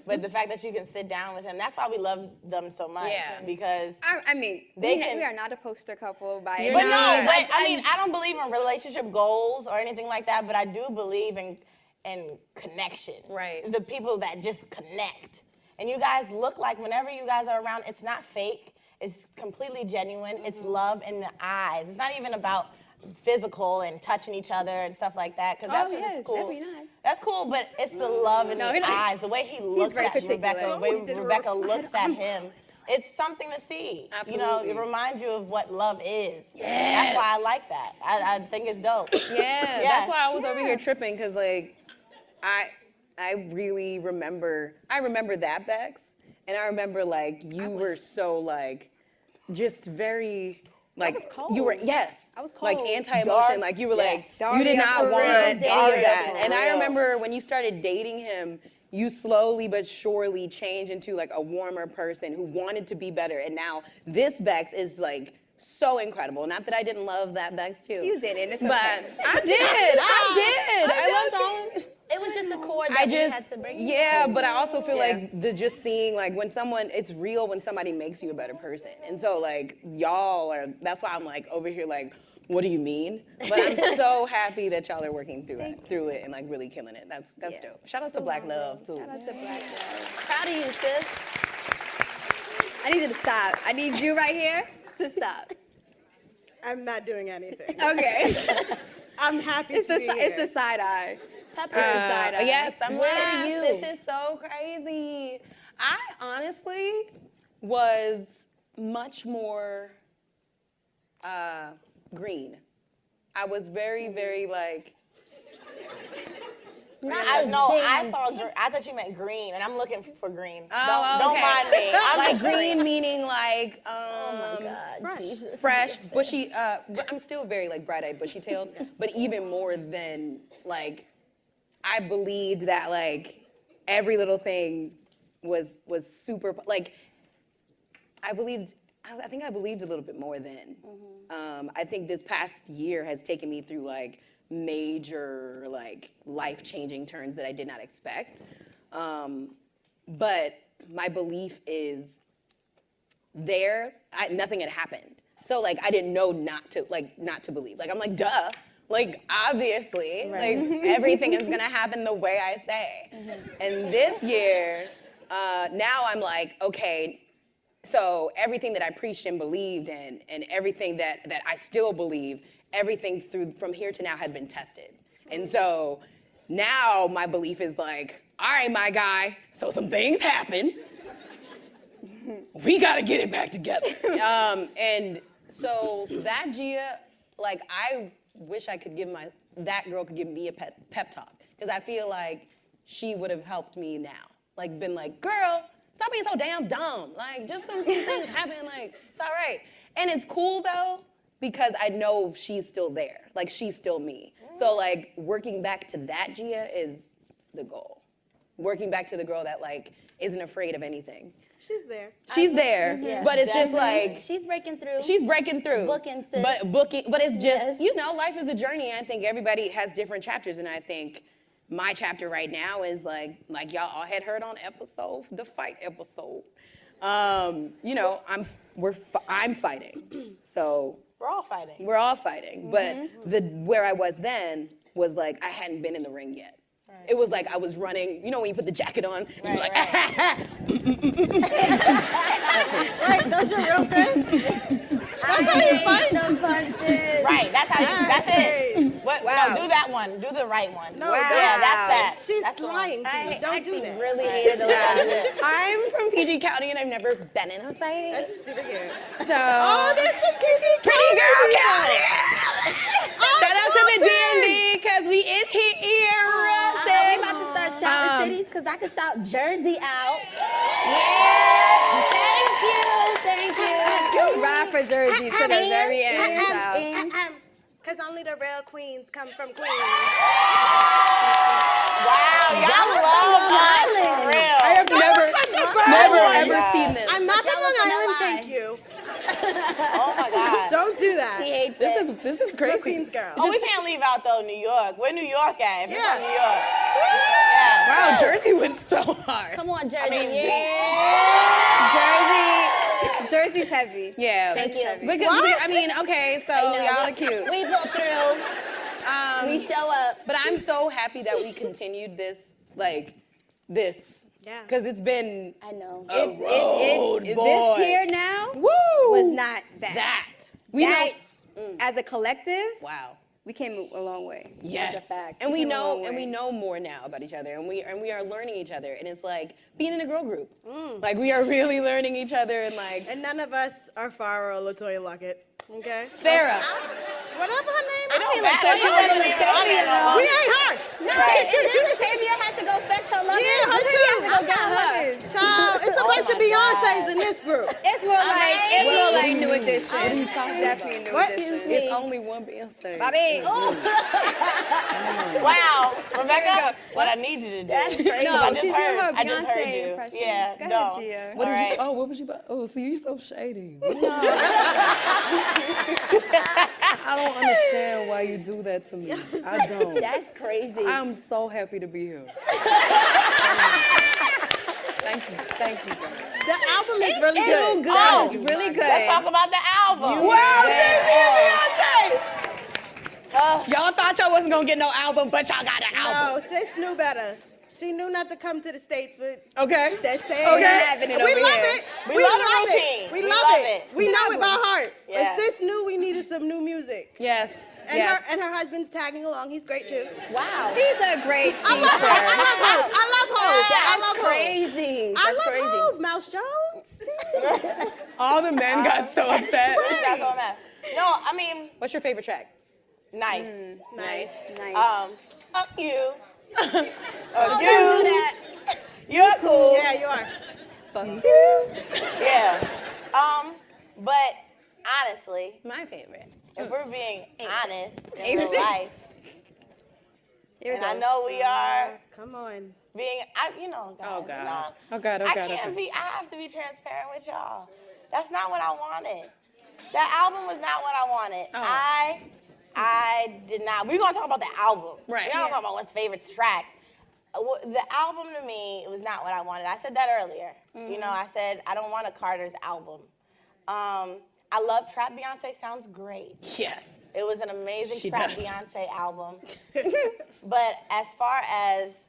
But the fact that you can sit down with him, that's why we love them so much. Yeah. Because I mean, we are not a poster couple by any But no, means. but I mean, I don't believe in relationship goals or anything like that, but I do believe in connection. Right. The people that just connect. And you guys look like whenever you guys are around, it's not fake. It's completely genuine. It's love in the eyes. It's not even about physical and touching each other and stuff like that, because that's what's cool. Every night. That's cool, but it's the love in his eyes, the way he looks very at particular. Rebecca, the way He just Rebecca looks at him. It's something to see. Absolutely. It reminds you of what love is. That's why I like that. I think it's dope. Yeah, that's why I was over here tripping, because like, I really remember that, Bex, and I remember like you were so like, just very like, was cold. you were, yes. I was like cold. anti-emotion, Dark, like you were yes. like, you did Daria not for want real, any of Daria that. for And I real. remember when you started dating him, you slowly but surely changed into like a warmer person who wanted to be better. And now this Bex is like so incredible. Not that I didn't love that Bex too. You did it. It's But okay. I did. I loved all of it. It was just the core that we had to bring. But I also feel like just seeing like when someone, it's real when somebody makes you a better person. And so like y'all are, that's why I'm like over here like, what do you mean? But I'm so happy that y'all are working through it and like really killing it. That's dope. Shout out to Black Love too. Shout out to Black Love. Proud of you, sis. I need you to stop. I need you right here to stop. I'm not doing anything. Okay. I'm happy It's to be here. the side eye. Pepper. side eye. Yes, I'm Where last. are you? This is so crazy. I honestly was much more green. I was very, very like. I thought you meant green, and I'm looking for green. Oh, Don't okay. mind me. I'm Like just green meaning like Oh my God, Jesus. fresh, bushy. But I'm still very like bright-eyed, bushy-tailed. But even more than like, I believed that like every little thing was super like. I think I believed a little bit more then. I think this past year has taken me through like major like life-changing turns that I did not expect. But my belief is nothing had happened. So like I didn't know not to believe. Like I'm like, duh. Like obviously, like everything is gonna happen the way I say. And this year, now I'm like, okay, so everything that I preached and believed and everything that I still believe, everything from here to now had been tested. And so now my belief is like, all right, my guy, so some things happen. We gotta get it back together. And so that Gia, like I wish I could that girl could give me a pep talk. Because I feel like she would have helped me now. Like been like, girl, stop being so damn dumb. Like just because some things happen, like it's all right. And it's cool though, because I know she's still there. Like she's still me. So like working back to that Gia is the goal. Working back to the girl that like isn't afraid of anything. She's there. She's there, but it's just like She's breaking through. she's breaking through. Booking, sis. But it's just Yes. life is a journey. I think everybody has different chapters, and I think my chapter right now is like y'all all had heard on the fight episode. You know, I'm fighting. So We're all fighting. we're all fighting. But where I was then was like I hadn't been in the ring yet. It was like I was running, you know when you put the jacket on, you're like, Wait, those your real fists? That's how you fight? The punches. Right, that's it. What, Wow. No, do that one. Do the right one. No, Yeah, that's that. She's That's the one. lying to you. Don't do that. Really hated those punches. I'm from PG County and I've never been in a fight. That's super cute. So Oh, there's some PG Pretty Girl County. Shout out to the DMV because we in here. We about to start shouting cities because I can shout Jersey out. Yeah. Thank you. You ride for Jersey to the very end, child. Because only the real queens come from Queens. Wow, y'all love us for real. I have never ever seen this. I'm not from Long Jealous of Island, no thank lie. you. Oh my God. Don't do that. She hates This it. is I'm a crazy. Queens girl. Oh, we can't leave out though New York. Where New York at? If you're Yeah. from New York. Yeah. Wow, Jersey went so hard. Come on, Jersey. Jersey's heavy. Yeah. Thank you. Because I mean, okay, so y'all are cute. We pull through. We show up. But I'm so happy that we continued this, Yeah. because it's been I know. This here now was not that. We That, know. as a collective, Wow. we came a long way. Yes. That's a fact. And we came a long know, and way. we know more now about each other, and we are learning each other, and it's like being in a girl group. Like we are really learning each other, and like And none of us are Farrah or LaToya Lockett. Okay? Farrah. Whatever her name It is. don't matter. She wasn't even on there no more. We ain't her. No, and Tavia had to go fetch her luggage. Yeah, her too. Go get her. Child, it's a bunch of my Beyoncés in this group. It's more like Alright. it's more like New Edition. Definitely New What? Edition. It's only one Beyonce. Bobby. Wow, Rebecca, what I need you to do. That's crazy. No, I just she's heard. in her I just heard Beyonce you. impression. Yeah, Go ahead, no. Gia. What All did right. you? Oh, what was you about? Oh, see, you so shady. I don't understand why you do that to me. I don't. That's crazy. I'm so happy to be here. Thank you, guys. The album is really good. Good. Oh, It's really good. Let's talk about the album. Wow, Jay-Z and Beyonce. Y'all thought y'all wasn't gonna get no album, but y'all got an album. No, sis knew better. She knew not to come to the States with Okay. that same. Okay. We over love here. it. We love the routine. We We love love it. it. We know it by heart. Yeah. But sis knew we needed some new music. Yes. And yes. her husband's tagging along. He's great too. Wow. He's a great I love teacher. Hope. I love Hope. I love Hope. I love Hope. Crazy. I That's love crazy. Hope. Mouse Jones. All the men got so upset. That's all I'm at. No, I mean, What's your favorite track? nice. Nice. Nice. Fuck you. Oh, You. don't do that. You're cool. Yeah, you are. Yeah. But honestly, My favorite. if we're being honest in Ancient. real life, Here it and I goes. know we are Come on. being, guys, Oh, God. you know, Oh, God. I have to be transparent with y'all. That's not what I wanted. That album was not what I wanted. Oh. I did not. We're gonna talk about the album. Right. We're not gonna talk about what's favorite tracks. The album to me, it was not what I wanted. I said that earlier. You know, I said I don't want a Carter's album. I love Trap Beyonce. Sounds great. Yes. It was an amazing She Trap does. Beyonce album. But as far as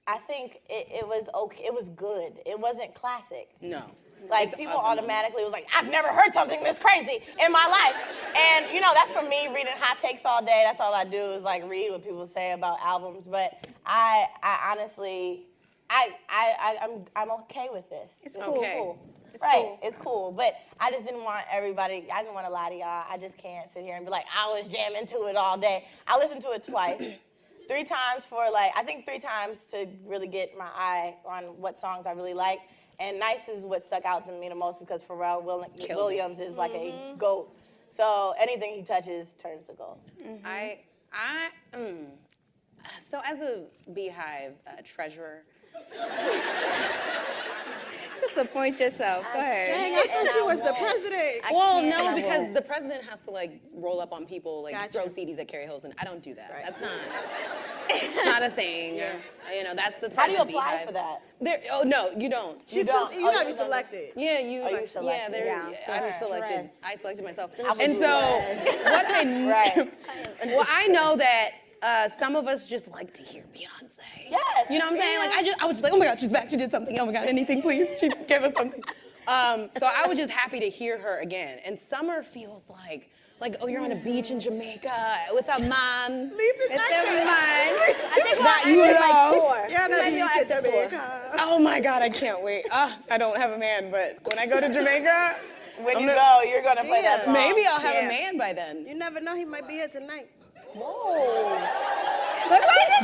I think it was okay. It was good. It wasn't classic. No. Like It's people ugly. automatically was like, I've never heard something this crazy in my life. And you know, that's from me reading hot takes all day. That's all I do is like read what people say about albums. But I honestly, I'm okay with this. It's This cool. is Okay. cool. It's Right, cool. it's cool. But I just didn't want everybody, I didn't want to lie to y'all. I just can't sit here and be like, I was jamming to it all day. I listened to it twice. 3 times I think 3 times to really get my eye on what songs I really like. And Nice is what stuck out to me the most because Pharrell Williams is like a GOAT. So anything he touches turns to gold. So as a Beehive treasurer, Disappoint yourself. Go ahead. Dang, I thought you was the president. Well, no, because the president has to like roll up on people, like Gotcha. throw CDs at Carrie Hilson. I don't do that. That's not a thing. Yeah. You know, that's the part How do you of apply Beehive. for that? Oh no, you don't. You don't? you Oh, gotta you be don't. selected. Yeah, you. Oh, you selected. I selected. I selected myself. How would And you so do what I Right. well, I know that some of us just like to hear Beyonce. Yes. You know what I'm saying? Like I was just like, oh my God, she's back. She did something. Oh my God, anything, please. She gave us something. So I was just happy to hear her again. And summer feels like, oh, you're on a beach in Jamaica with a man. Leave this It's accent. never mind. I think That you know. You're on a beach in Jamaica. Oh my God, I can't wait. I don't have a man, but when I go to Jamaica, When you go, you're gonna play that Yeah. song. maybe I'll have Yeah. a man by then. You never know, he might be here tonight.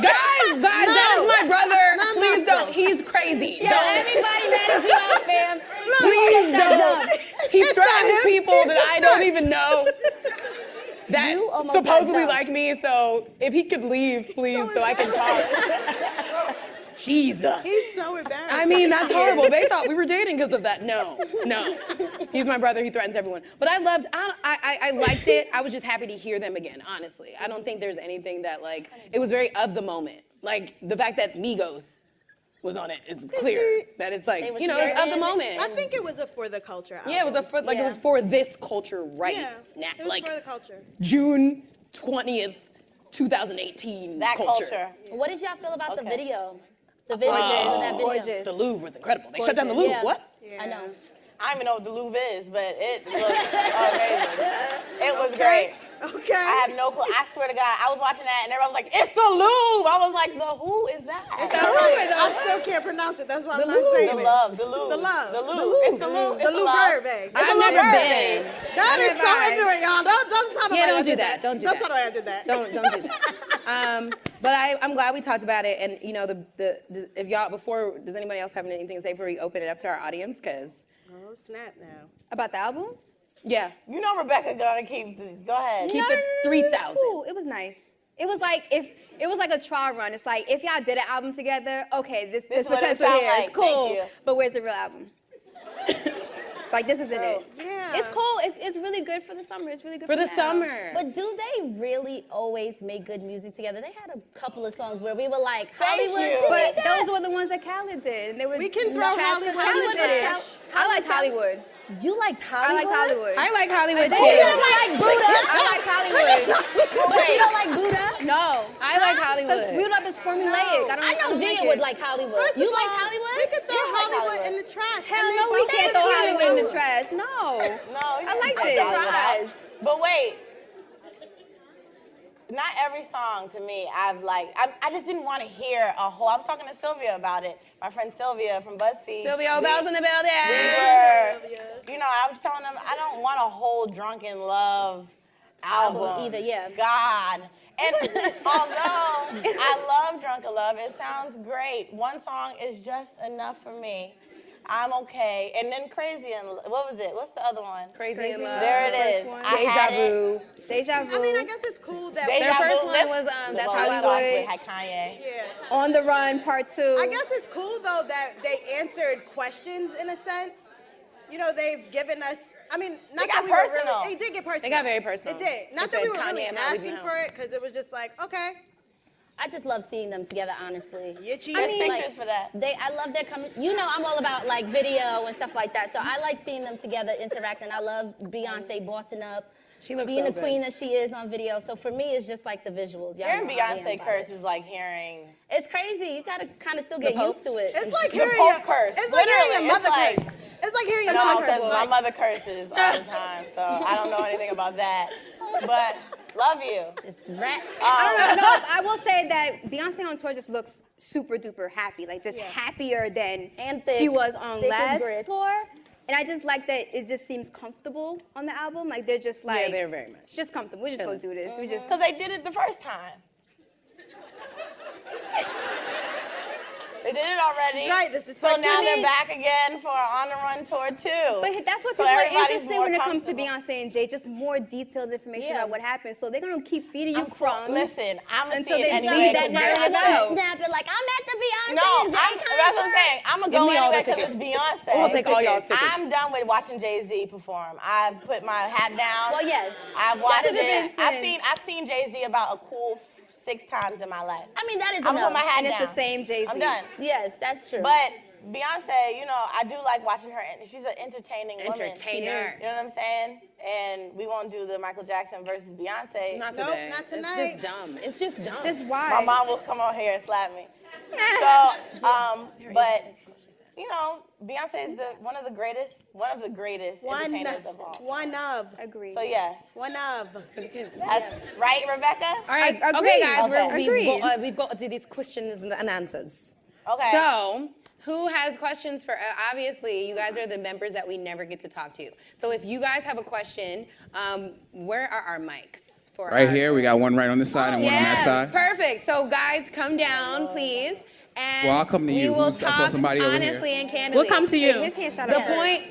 Guys, that is my brother. No, Please no. don't. He's crazy. Yeah, everybody manage you out, fam. Please don't. He threatens people that I don't even know that You almost supposedly got like me. So if he could leave, please, so I can talk. Jesus. He's so embarrassed. I mean, that's horrible. They thought we were dating because of that. No. He's my brother. He threatens everyone. But I liked it. I was just happy to hear them again, honestly. I don't think there's anything that, like, it was very of the moment. Like, the fact that Migos was on it is clear. That it's like, were you know, it's of the moment. I think it was a for the culture album. Yeah, it was it was for this culture right Yeah, now. it was Like, for the culture. June 20th, 2018 That culture. What did y'all feel about the Okay. video? The visuals in that video. Gorgeous. The Louvre was incredible. They shut down the Louvre. Yeah. What? Yeah. I know. I don't even know what the Louvre is, but it looked amazing. It was great. Okay. I have no clue. I swear to God, I was watching that and everyone was like, it's the Louvre. I was like, who is that? I still can't pronounce it. That's why I'm not saying The it. love, the Louvre. The love. The Louvre. It's the Louvre. The It's Louvre. love. I've never been. That is so ignorant, y'all. Don't tell nobody Yeah, I don't do did that. Don't do Don't that. tell nobody I did that. Don't do that. But I'm glad we talked about it. And you know, if y'all does anybody else have anything to say before we open it up to our audience? Cause Oh, snap now. About the album? yeah, You know Rebecca gonna go ahead. keep No, it no, no, it was 3,000. cool. It was nice. It was like a trial run. It's like if y'all did an album together, okay, this is what it potential sound here like. is cool. Thank you. But where's the real album? Like this isn't it. Yeah. It's cool. It's really good for the summer. It's really good For the now. summer. But do they really always make good music together? They had a couple of songs where we were like, Thank Hollywood. you. But those were the ones that Khaled did. And they were We can throw trash 'cause Hollywood in the did it. trash. I liked Hollywood. You liked I Hollywood? liked Hollywood. I like Hollywood But too. you don't like Buddha. I like Hollywood. But you don't like Buddha? No. I like Because Hollywood. Buddha is formulaic. I know don't Gia like would it. like Hollywood. First You of like all, Hollywood? We could throw You like Hollywood Hollywood. in the trash. Hell and they no, we both can't did throw it Hollywood in the anyway. trash. No. No, you I didn't liked take it. Hollywood out. Surprise. But wait, not every song to me I've liked. I just didn't want to hear a whole. I was talking to Sylvia about it. My friend Sylvia from BuzzFeed. Sylvia Bell's in the building. I was telling them I don't want a whole Drunken Love album either, yeah. God. And although I love Drunken Love, it sounds great. One song is just enough for me. I'm okay. And then Crazy in Love. What was it? What's the other one? Crazy in Love. There it is. one. I had Deja it. Vu. Deja Vu. I mean, I guess it's cool that Deja Their first Vu. one was That's How I Hollywood. Had Kanye. Yeah. On the Run Part 2. I guess it's cool though that they answered questions in a sense. You know, they've given us. I mean, not They got that we were personal. really. It did get personal. They got very personal. It did. Not They that we said, were really "Kanye, I'm not leaving asking the for house." it, because it was just like, okay, I just love seeing them together, honestly. you cheated. There's mean, pictures for that. I love their coming. You know, I'm all about like video and stuff like that. So I like seeing them together interacting. I love Beyonce bossing up, She looks being so the good. queen that she is on video. So for me, it's just like the visuals. Y'all Hearing know I am Beyonce about curse it. is like hearing It's crazy. You gotta kind of still get Pope? used to it. It's like the hearing Pope your curse. It's like hearing Literally, your mother it's curse. It's like hearing your No, mother curse. because my mother curses all the time, so I don't know anything about that. But love you. Just rap. I don't know. I will say that Beyonce on tour just looks super duper happy, like just happier than And thick. she was on Thick as last grits. tour. And I just like that it just seems comfortable on the album. Like they're just like, Yeah, they're very much. just comfortable. We're just gonna do this. We just. Because they did it the first time. They did it already. She's right, this is so part now two. they're back again for On the Run tour too. But that's what So people are everybody's interested more when it comes to comfortable. Beyonce and Jay, just more detailed information Yeah. about what happened. So they're gonna keep feeding you crumbs. Listen, I'm gonna until see they it leave anyway. that because narrative Beyonce- out. Snap it like I'm at the That's what I'm saying. I'm gonna go anyway because it's Beyonce. We'll take all y'all's tickets. I'm done with watching Jay-Z perform. I've put my hat down. Well, yes. I've watched That doesn't it. make sense. I've seen Jay-Z about a cool 6 times in my life. I mean, that is I'm gonna put my enough. hat And down. it's the same Jay-Z. I'm done. Yes, that's true. But Beyonce, I do like watching her. She's an entertaining woman. Entertainer. You know what I'm saying? And we won't do the Michael Jackson versus Beyonce. Not Nope, today. not tonight. It's just dumb. It's just dumb. That's why. My mom will come on here and slap me. So, but Beyonce is one of the greatest entertainers of all. One of. Agree. So yes, One of. that's right, Rebecca. All right. I agree. Okay, guys. Okay. We've got to do these questions and answers. Okay. So, who has questions for, obviously, you guys are the members that we never get to talk to. So if you guys have a question, where are our mics? For Right here, we got one right on this side and one on that side. Perfect. So guys, come down, please. And Well, I'll come to you. We will I saw talk somebody over here. honestly and candidly. We'll come to you. His hand shot up.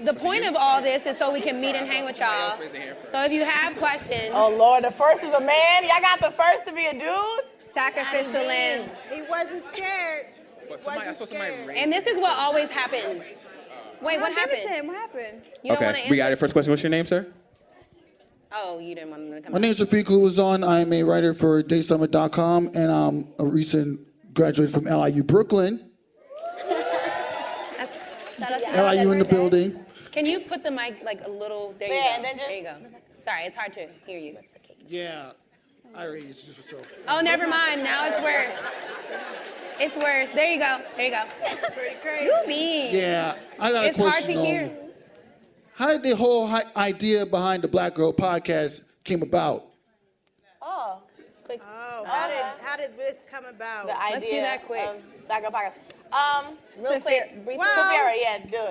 The point of all this is so we can meet and hang with y'all. So if you have questions, Oh Lord, the first is a man. Y'all got the first to be a dude. Sacrificial lamb. He wasn't scared. But I saw somebody raise and this is what always happens. Wait, what Give it to happened? him. What happened? You don't want to Okay, we got answer? your first question. What's your name, sir? Oh, you didn't want to come My out. name is Rafiq Luazon. I'm a writer for DaySummit.com, and I'm a recent graduate from LIU Brooklyn. Shout out to LIU in the building. Can you put the mic like a little? There you Yeah, go. and then There you go. Sorry, it's hard to hear you. Yeah, I already introduced myself. Oh, never mind. Now it's worse. It's worse. There you go. There you go. Pretty crazy. You mean? Yeah, I got a It's hard question. to hear. How did the whole idea behind the Black Girl podcast came about? Oh, Oh, how did this come about? the idea. Let's do that quick. Of Black Girl Podcast. real quick. Briefly. Well- Sophia, yeah, do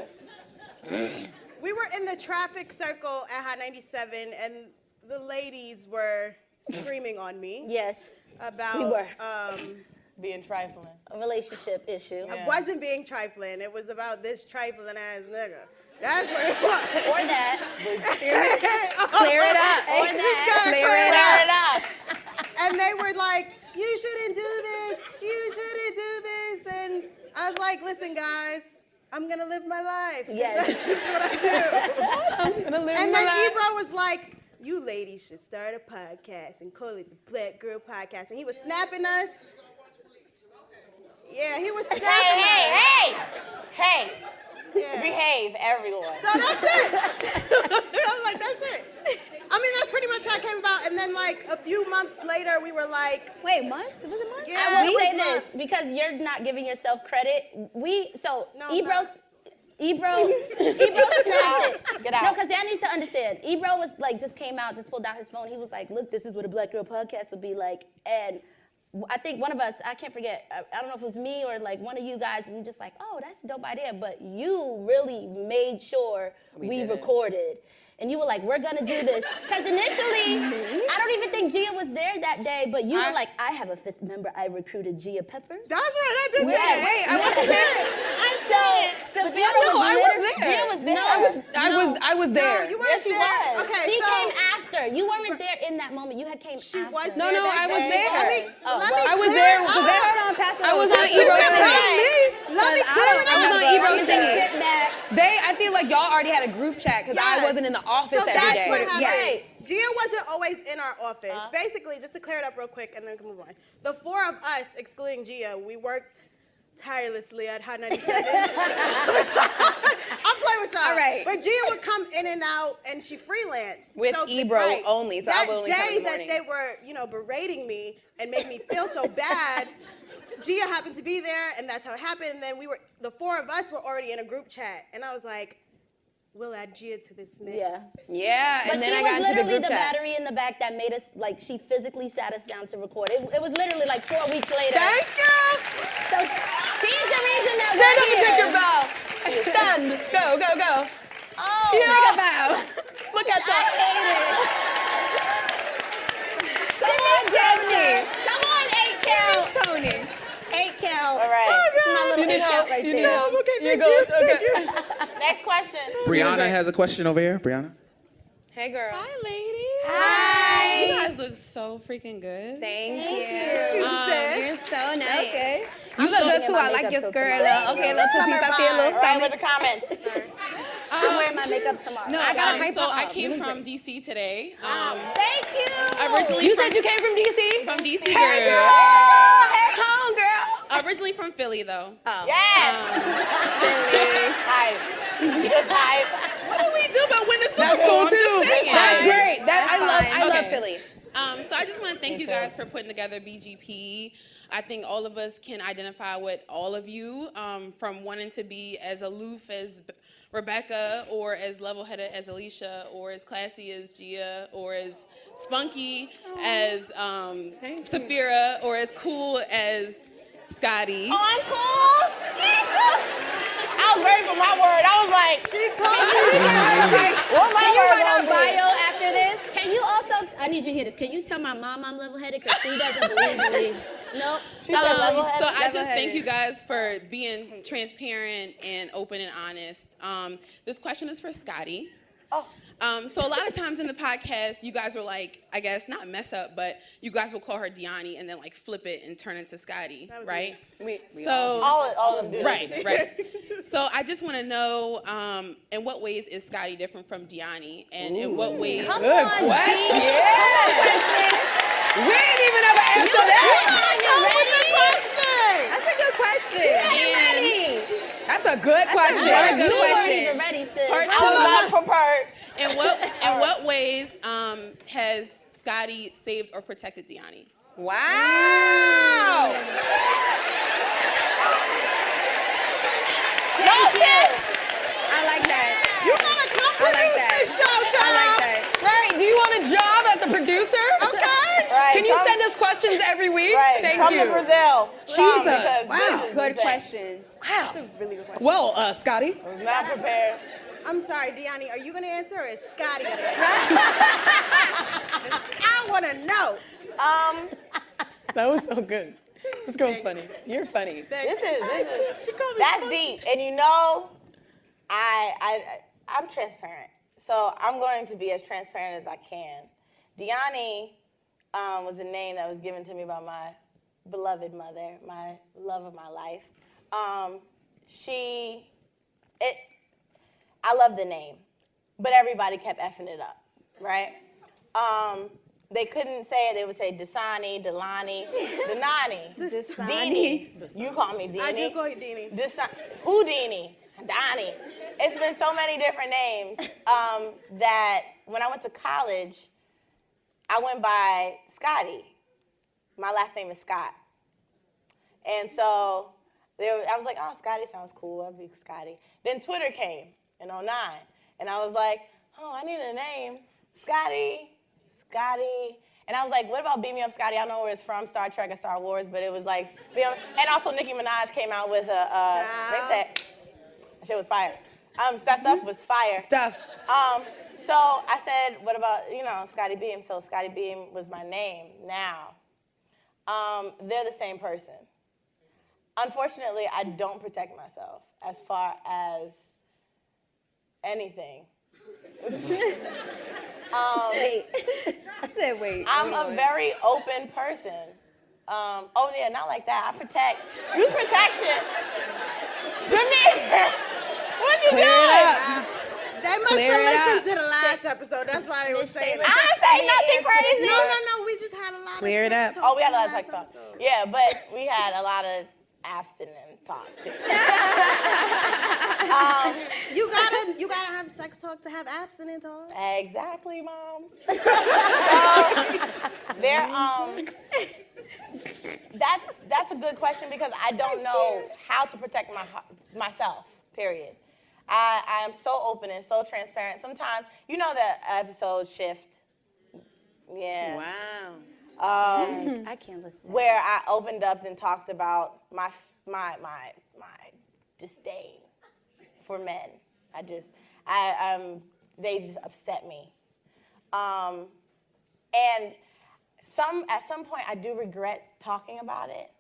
it. We were in the traffic circle at High 97, and the ladies were screaming on me Yes, about. We were. Being trifling. a relationship issue. I wasn't being trifling. It was about this trifling ass nigga. That's what it was. Or that. Clear it up. Or that. Clear it up. And they were like, you shouldn't do this. You shouldn't do this. And I was like, listen, guys, I'm going to live my life. Yes. That's just what I do. And then Ebro was like, you ladies should start a podcast and call it the Black Girl Podcast. And he was snapping us. Yeah, he was snapping us. Hey! Yeah. Behave, everyone. So that's it. I'm like, that's it. I mean, that's pretty much how it came about. And then, like, a few months later, we were like, Wait, months? Was it months? yeah, I will it say was this months. because you're not giving yourself credit. No, Ebro snapped it. Get out. No, because I need to understand. Ebro was like, just came out, just pulled out his phone. He was like, look, this is what a Black Girl podcast would be like. And I think one of us, I can't forget, I don't know if it was me or like one of you guys, we were just like, oh, that's a dope idea. But you really made sure we recorded. And you were like, we're gonna do this. Because initially, I don't even think Gia was there that day, but you were like, I have a fifth member. I recruited Gia Peppers. That's right, I did Yes. that. Wait, I wasn't there. Sophia No, I was there. Gia was there. I was there. No, you weren't Yes, you there. was. Okay, She so came after. You weren't there in that moment. You had came she after. was No, there no, that I was day. there. Let me I was clear there it because up. Hold on, Pastor. I was on Listen, Ebro's let thing. me clear it I was up. on Ebro's You can thing. sit back. I feel like y'all already had a group chat because I Yes. wasn't in the office So every that's day. what happened. Yes. Gia wasn't always in our office. Basically, just to clear it up real quick, and then we can move on. The four of us, excluding Gia, we worked tirelessly at High 97. I'm playing with y'all. All right. But Gia would come in and out, and she freelanced. With Ebro only, so I that would only come in day the that they mornings. were, berating me and made me feel so bad, Gia happened to be there, and that's how it happened. And then the four of us were already in a group chat, and I was like, we'll add Gia to this mix. Yeah. Yeah, But and then she I was got into the literally group the chat. battery in the back that made us, like, she physically sat us down to record. It was literally like 4 weeks later. Thank you. So she's the reason that Stand we're up and here. take your bow. Stand. Go, go, go. Oh, Take a bow. Look at I that. hate it. Come on, Jesse. Come on, 8 count. Tony. 8 count. All right. That's my little 8 count right there. Okay, you go. Okay. Next question. Brianna has a question over here. Brianna. Hey, girl. Hi, ladies. Hi. You guys look so freaking good. Thank you. Sis. You're so nice. Okay. You look good too. I like your skirt. Okay, let's two piece. I feel a little Right stylish. with the comments. I'm wearing my makeup tomorrow. No, I gotta hype So her I up. came from DC today. Thank you. Originally You from, said you came from DC? from DC, Hey, girl. girl. Head home, girl. Originally from Philly, though. Yes. Hype. Just hype. What do we do but win the Super That's Bowl? cool I'm just too. saying. That's great. I love Okay. Philly. So I just want to thank you guys for putting together BGP. I think all of us can identify with all of you, from wanting to be as aloof as Rebecca, or as level-headed as Alicia, or as classy as Gia, or as spunky as Safira, or as cool as Scotty. Oh, I'm cool. I was ready for my word. I was like, she called me. What my Can you word write gonna a be? bio after this? Can you also, I need you to hear this. Can you tell my mom I'm level-headed? Because she doesn't believe me. Nope. So I just thank you guys for being transparent and open and honest. This question is for Scotty. Oh. So a lot of times in the podcast, you guys were like, I guess not mess up, but you guys will call her Deani and then like flip it and turn it to Scotty, right? So All of them do. right. So I just want to know, in what ways is Scotty different from Deani, and in what ways? Come on, question. B. We ain't even ever answered that. That's a good question. That's a good question. You That's a good weren't question. even ready, sis. Part I was not prepared. In what ways has Scotty saved or protected Deani? Wow. Thank you. I like that. You gotta come I like produce that. this show, I like child. that. Right. Do you want a job as a producer? Okay. Right. Can you come- send us questions every week? Right. Thank come you. to Brazil. Jesus. Wow. Good question. Wow. That's a really good question. Well, Scotty. I was not prepared. I'm sorry, Deani, are you gonna answer or is Scotty gonna answer? I wanna know. That was so good. This girl's funny. You're funny. This is that's deep. And you know, I'm transparent. So I'm going to be as transparent as I can. Deani was a name that was given to me by my beloved mother, my love of my life. I love the name, but everybody kept effing it up, right? They couldn't say it. They would say Dasani, Delani, Denani, Deanie. You call me Deanie. I do call you Deanie. Houdini, Donnie. It's been so many different names that when I went to college, I went by Scotty. My last name is Scott. And so I was like, oh, Scotty sounds cool. I'll be Scotty. Then Twitter came in 2009. And I was like, oh, I need a name. Scotty. And I was like, what about Beam Me Up Scotty? I don't know where it's from, Star Trek or Star Wars, but it was like, and also Nicki Minaj came out with they said, that shit was fire. That stuff was fire. Stuff. So I said, what about, Scotty Beam? So Scotty Beam was my name. Now, they're the same person. Unfortunately, I don't protect myself as far as anything. Wait. I said wait. I'm a very open person. Oh yeah, not like that. I protect. You protection. Jameer, what you doing? They must have listened to the last episode. That's why they were saying I that. didn't say nothing crazy. No. We just had a lot Clear of it sex up. talk Oh, we had a lot of in the sex last talk. episode. Yeah, but we had a lot of abstinent talk too. You gotta have sex talk to have abstinent talk. Exactly, Mom. That's a good question because I don't know how to protect myself, period. I am so open and so transparent. Sometimes, you know the episode Shift? Yeah. Wow. I can't listen. Where I opened up and talked about my disdain for men. They just upset me. And at some point I do regret talking about it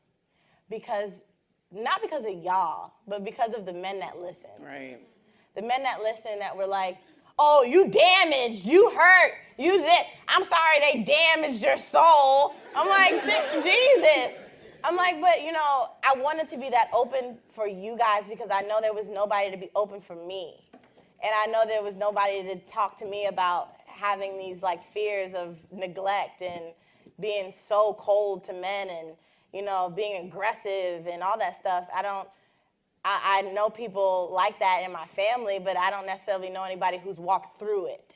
not because of y'all, but because of the men that listen. Right. The men that listen that were like, oh, you damaged, you hurt, you this. I'm sorry they damaged your soul. I'm like, Jesus. I'm like, but you know, I wanted to be that open for you guys because I know there was nobody to be open for me. And I know there was nobody to talk to me about having these like fears of neglect and being so cold to men and, you know, being aggressive and all that stuff. I know people like that in my family, but I don't necessarily know anybody who's walked through it.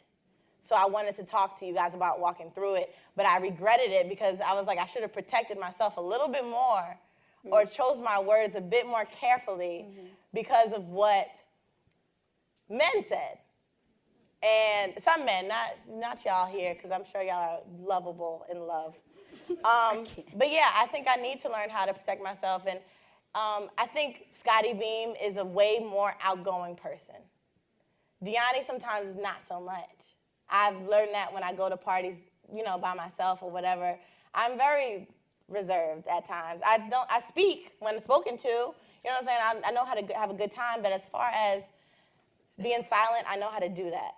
So I wanted to talk to you guys about walking through it, but I regretted it because I was like, I should have protected myself a little bit more or chose my words a bit more carefully because of what men said. And some men, not y'all here, because I'm sure y'all are lovable in love. But yeah, I think I need to learn how to protect myself. And I think Scotty Beam is a way more outgoing person. Deani sometimes is not so much. I've learned that when I go to parties, you know, by myself or whatever. I'm very reserved at times. I speak when spoken to. You know what I'm saying? I know how to have a good time, but as far as being silent, I know how to do that.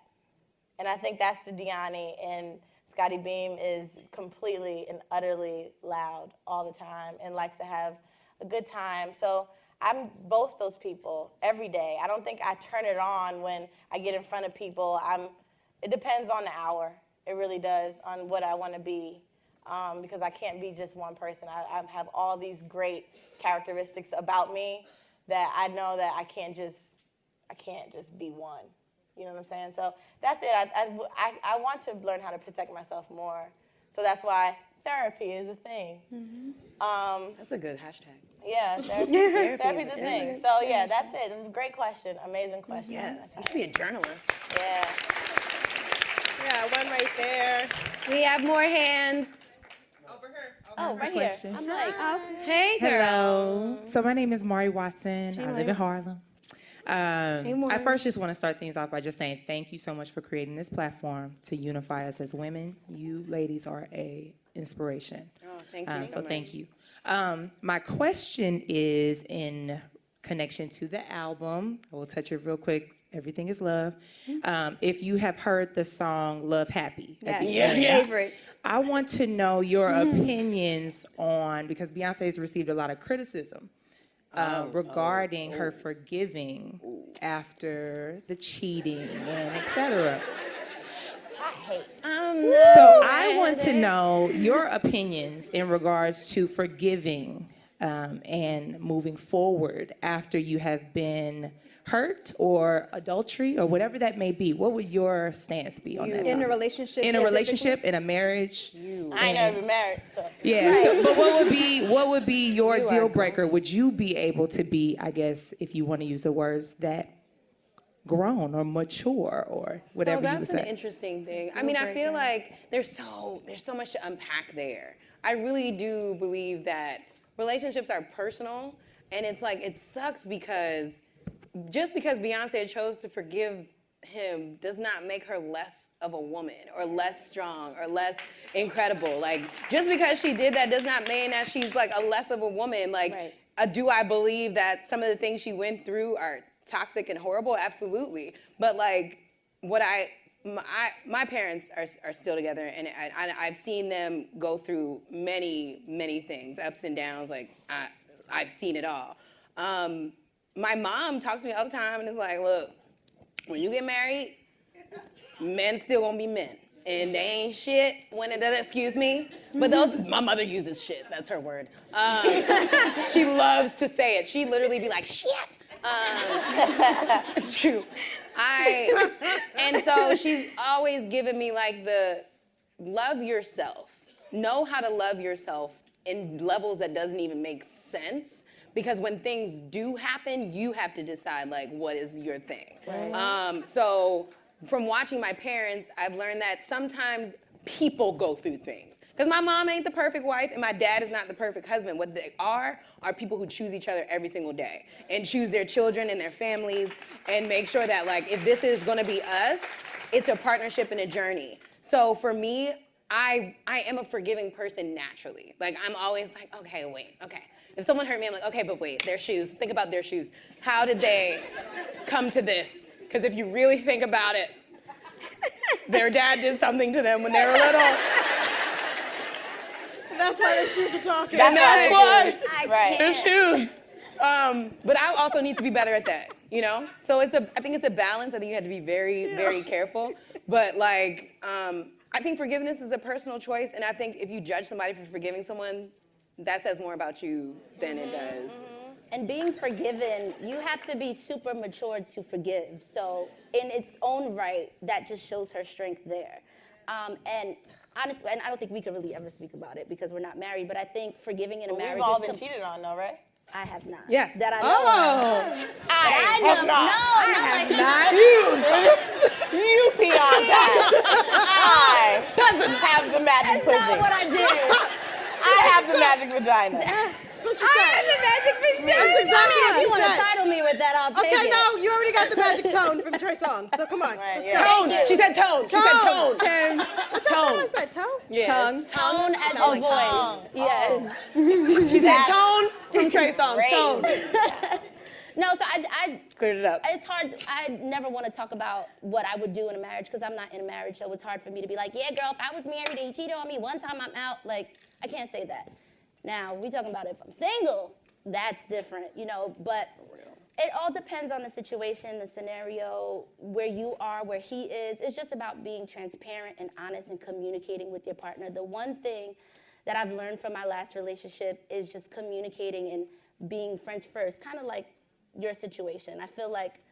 And I think that's the Deani, and Scotty Beam is completely and utterly loud all the time and likes to have a good time. So I'm both those people every day. I don't think I turn it on when I get in front of people. It depends on the hour. It really does, on what I want to be, because I can't be just one person. I have all these great characteristics about me that I know that I can't just be one. You know what I'm saying? So that's it. I want to learn how to protect myself more. So that's why therapy is a thing. That's a good hashtag. Yeah, therapy's a thing. So yeah, that's it. Great question. Amazing question. Yes, you should be a journalist. Yeah. Yeah, one right there. We have more hands. Oh, right here. I'm like, Hey, girl. Hello. So my name is Mari Watson. I live in Harlem. I first just want to start things off by just saying thank you so much for creating this platform to unify us as women. You ladies are a inspiration. Oh, thank you so much. Thank you. My question is in connection to the album. I will touch it real quick. Everything is Love. If you have heard the song Love Happy. Favorite. I want to know your opinions on, because Beyonce has received a lot of criticism regarding her forgiving after the cheating and etc. So I want to know your opinions in regards to forgiving and moving forward after you have been hurt or adultery or whatever that may be. What would your stance be on that? In a relationship. In a relationship, in a marriage. I ain't never been married, so. Yeah. Right. So, but what would be your deal breaker? Would you be able to be, I guess, if you want to use the words, that grown or mature or whatever you would say? That's an interesting thing. I mean, I feel like there's so much to unpack there. I really do believe that relationships are personal, and it's like, it sucks because just because Beyonce chose to forgive him does not make her less of a woman or less strong or less incredible. Like, just because she did that does not mean that she's like a less of a woman. Like, do I believe that some of the things she went through are toxic and horrible? Absolutely. But like, my parents are still together, and I've seen them go through many things, ups and downs. Like, I've seen it all. My mom talks to me all the time and is like, look, when you get married, men still gonna be men. And they ain't shit when it does, excuse me. But my mother uses shit, that's her word. She loves to say it. She literally be like, shit. It's true. And so she's always given me like the love yourself. Know how to love yourself in levels that doesn't even make sense. Because when things do happen, you have to decide like what is your thing. Right. So from watching my parents, I've learned that sometimes people go through things. Because my mom ain't the perfect wife and my dad is not the perfect husband. What they are people who choose each other every single day and choose their children and their families and make sure that like if this is gonna be us, it's a partnership and a journey. So for me, I am a forgiving person naturally. Like I'm always like, okay. If someone hurt me, I'm like, okay, but wait, their shoes, think about their shoes. How did they come to this? Because if you really think about it, their dad did something to them when they were little That's why the shoes are talking. That's why. I The can't. shoes. But I also need to be better at that, you know? So I think it's a balance. I think you have to be very, very careful. But like, I think forgiveness is a personal choice. And I think if you judge somebody for forgiving someone, that says more about you than it does. And being forgiven, you have to be super mature to forgive. So in its own right, that just shows her strength there. And honestly, and I don't think we could really ever speak about it because we're not married, but I think forgiving in a marriage We've all is been cheated on, though, right? I have not. Yes. That I know of. I have not. You Beyonce. I have the magic pussy. That's not what I did. I have the magic vagina. So she said, the magic vagina. That's exactly what If you you want to said. title me with that, I'll take Okay, it. no, you already got the magic tone from Trey Songz, so come on. Right, Let's yeah. go. Tone. She said tone. She said tone. Turn. What y'all thought I said, toe? Yeah. Tongue. Tone as a like voice. Yes. She said tone from Trey Songz. Tone. No, so I Cleared it up. it's hard. I never want to talk about what I would do in a marriage because I'm not in a marriage, so it's hard for me to be like, yeah, girl, if I was married and you cheated on me one time, I'm out. Like, I can't say that. Now, we talking about if I'm single, that's different, you know, but it all depends on the situation, the scenario, where you are, where he is. It's just about being transparent and honest and communicating with your partner. The one thing that I've learned from my last relationship is just communicating and being friends first, kind of like your situation. I feel like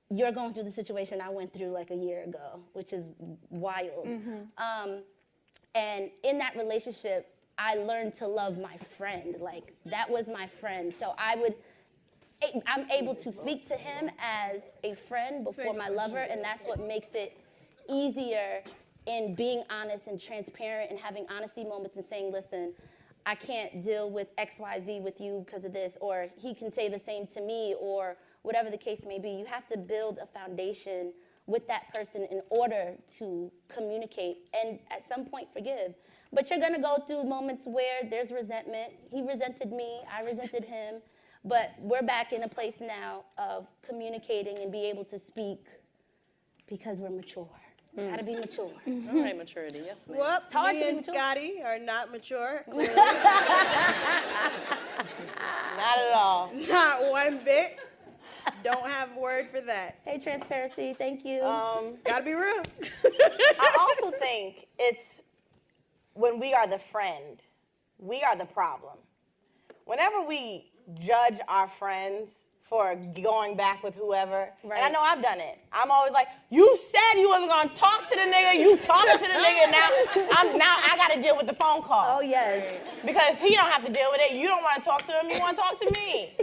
you're going through the situation I went through like a year ago, which is wild. And in that relationship, I learned to love my friend. Like, that was my friend. So I'm able to speak to him as a friend before my lover, and that's what makes it easier in being honest and transparent and having honesty moments and saying, listen, I can't deal with XYZ with you because of this, or he can say the same to me, or whatever the case may be. You have to build a foundation with that person in order to communicate and at some point forgive. But you're gonna go through moments where there's resentment. He resented me, I resented him, but we're back in a place now of communicating and be able to speak because we're mature. Gotta be mature. All right, maturity. Yes, ma'am. Well, hard me to be and mature. Scotty are not mature. Clearly. Not at all. Not one bit. Don't have a word for that. Hey, transparency, thank you. Gotta be real. I also think it's when we are the friend, we are the problem. Whenever we judge our friends for going back with whoever, and I know I've done it. I'm always like, you said you wasn't gonna talk to the nigga, you talking to the nigga, now I gotta deal with the phone call. Oh, yes. Because he don't have to deal with it. You don't wanna talk to him, you wanna talk to me.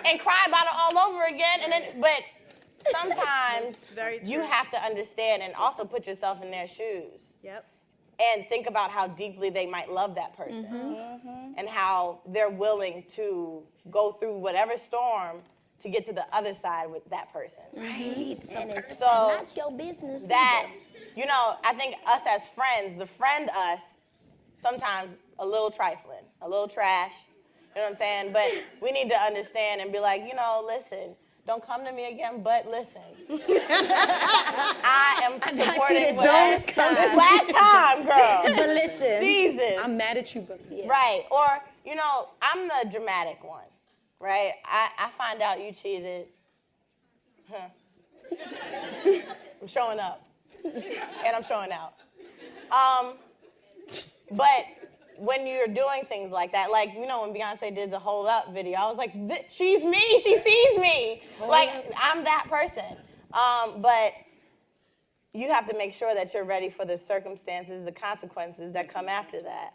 And cry about it all over again, but sometimes Very you true. have to understand and also put yourself in their shoes. Yep. And think about how deeply they might love that person and how they're willing to go through whatever storm to get to the other side with that person. Right. And it's So not your business. That, either. you know, I think us as friends, the friend us, sometimes a little trifling, a little trash, you know what I'm saying? But we need to understand and be like, you know, listen, don't come to me again, but listen. I am supporting this last time, girl. But listen. Jesus. I'm mad at you, but Right. Or, you know, I'm the dramatic one, right? I find out you cheated. I'm showing up. And I'm showing out. But when you're doing things like that, like, you know, when Beyonce did the Hold Up video, I was like, she's me, she sees me. Like, I'm that person. But you have to make sure that you're ready for the circumstances, the consequences that come after that.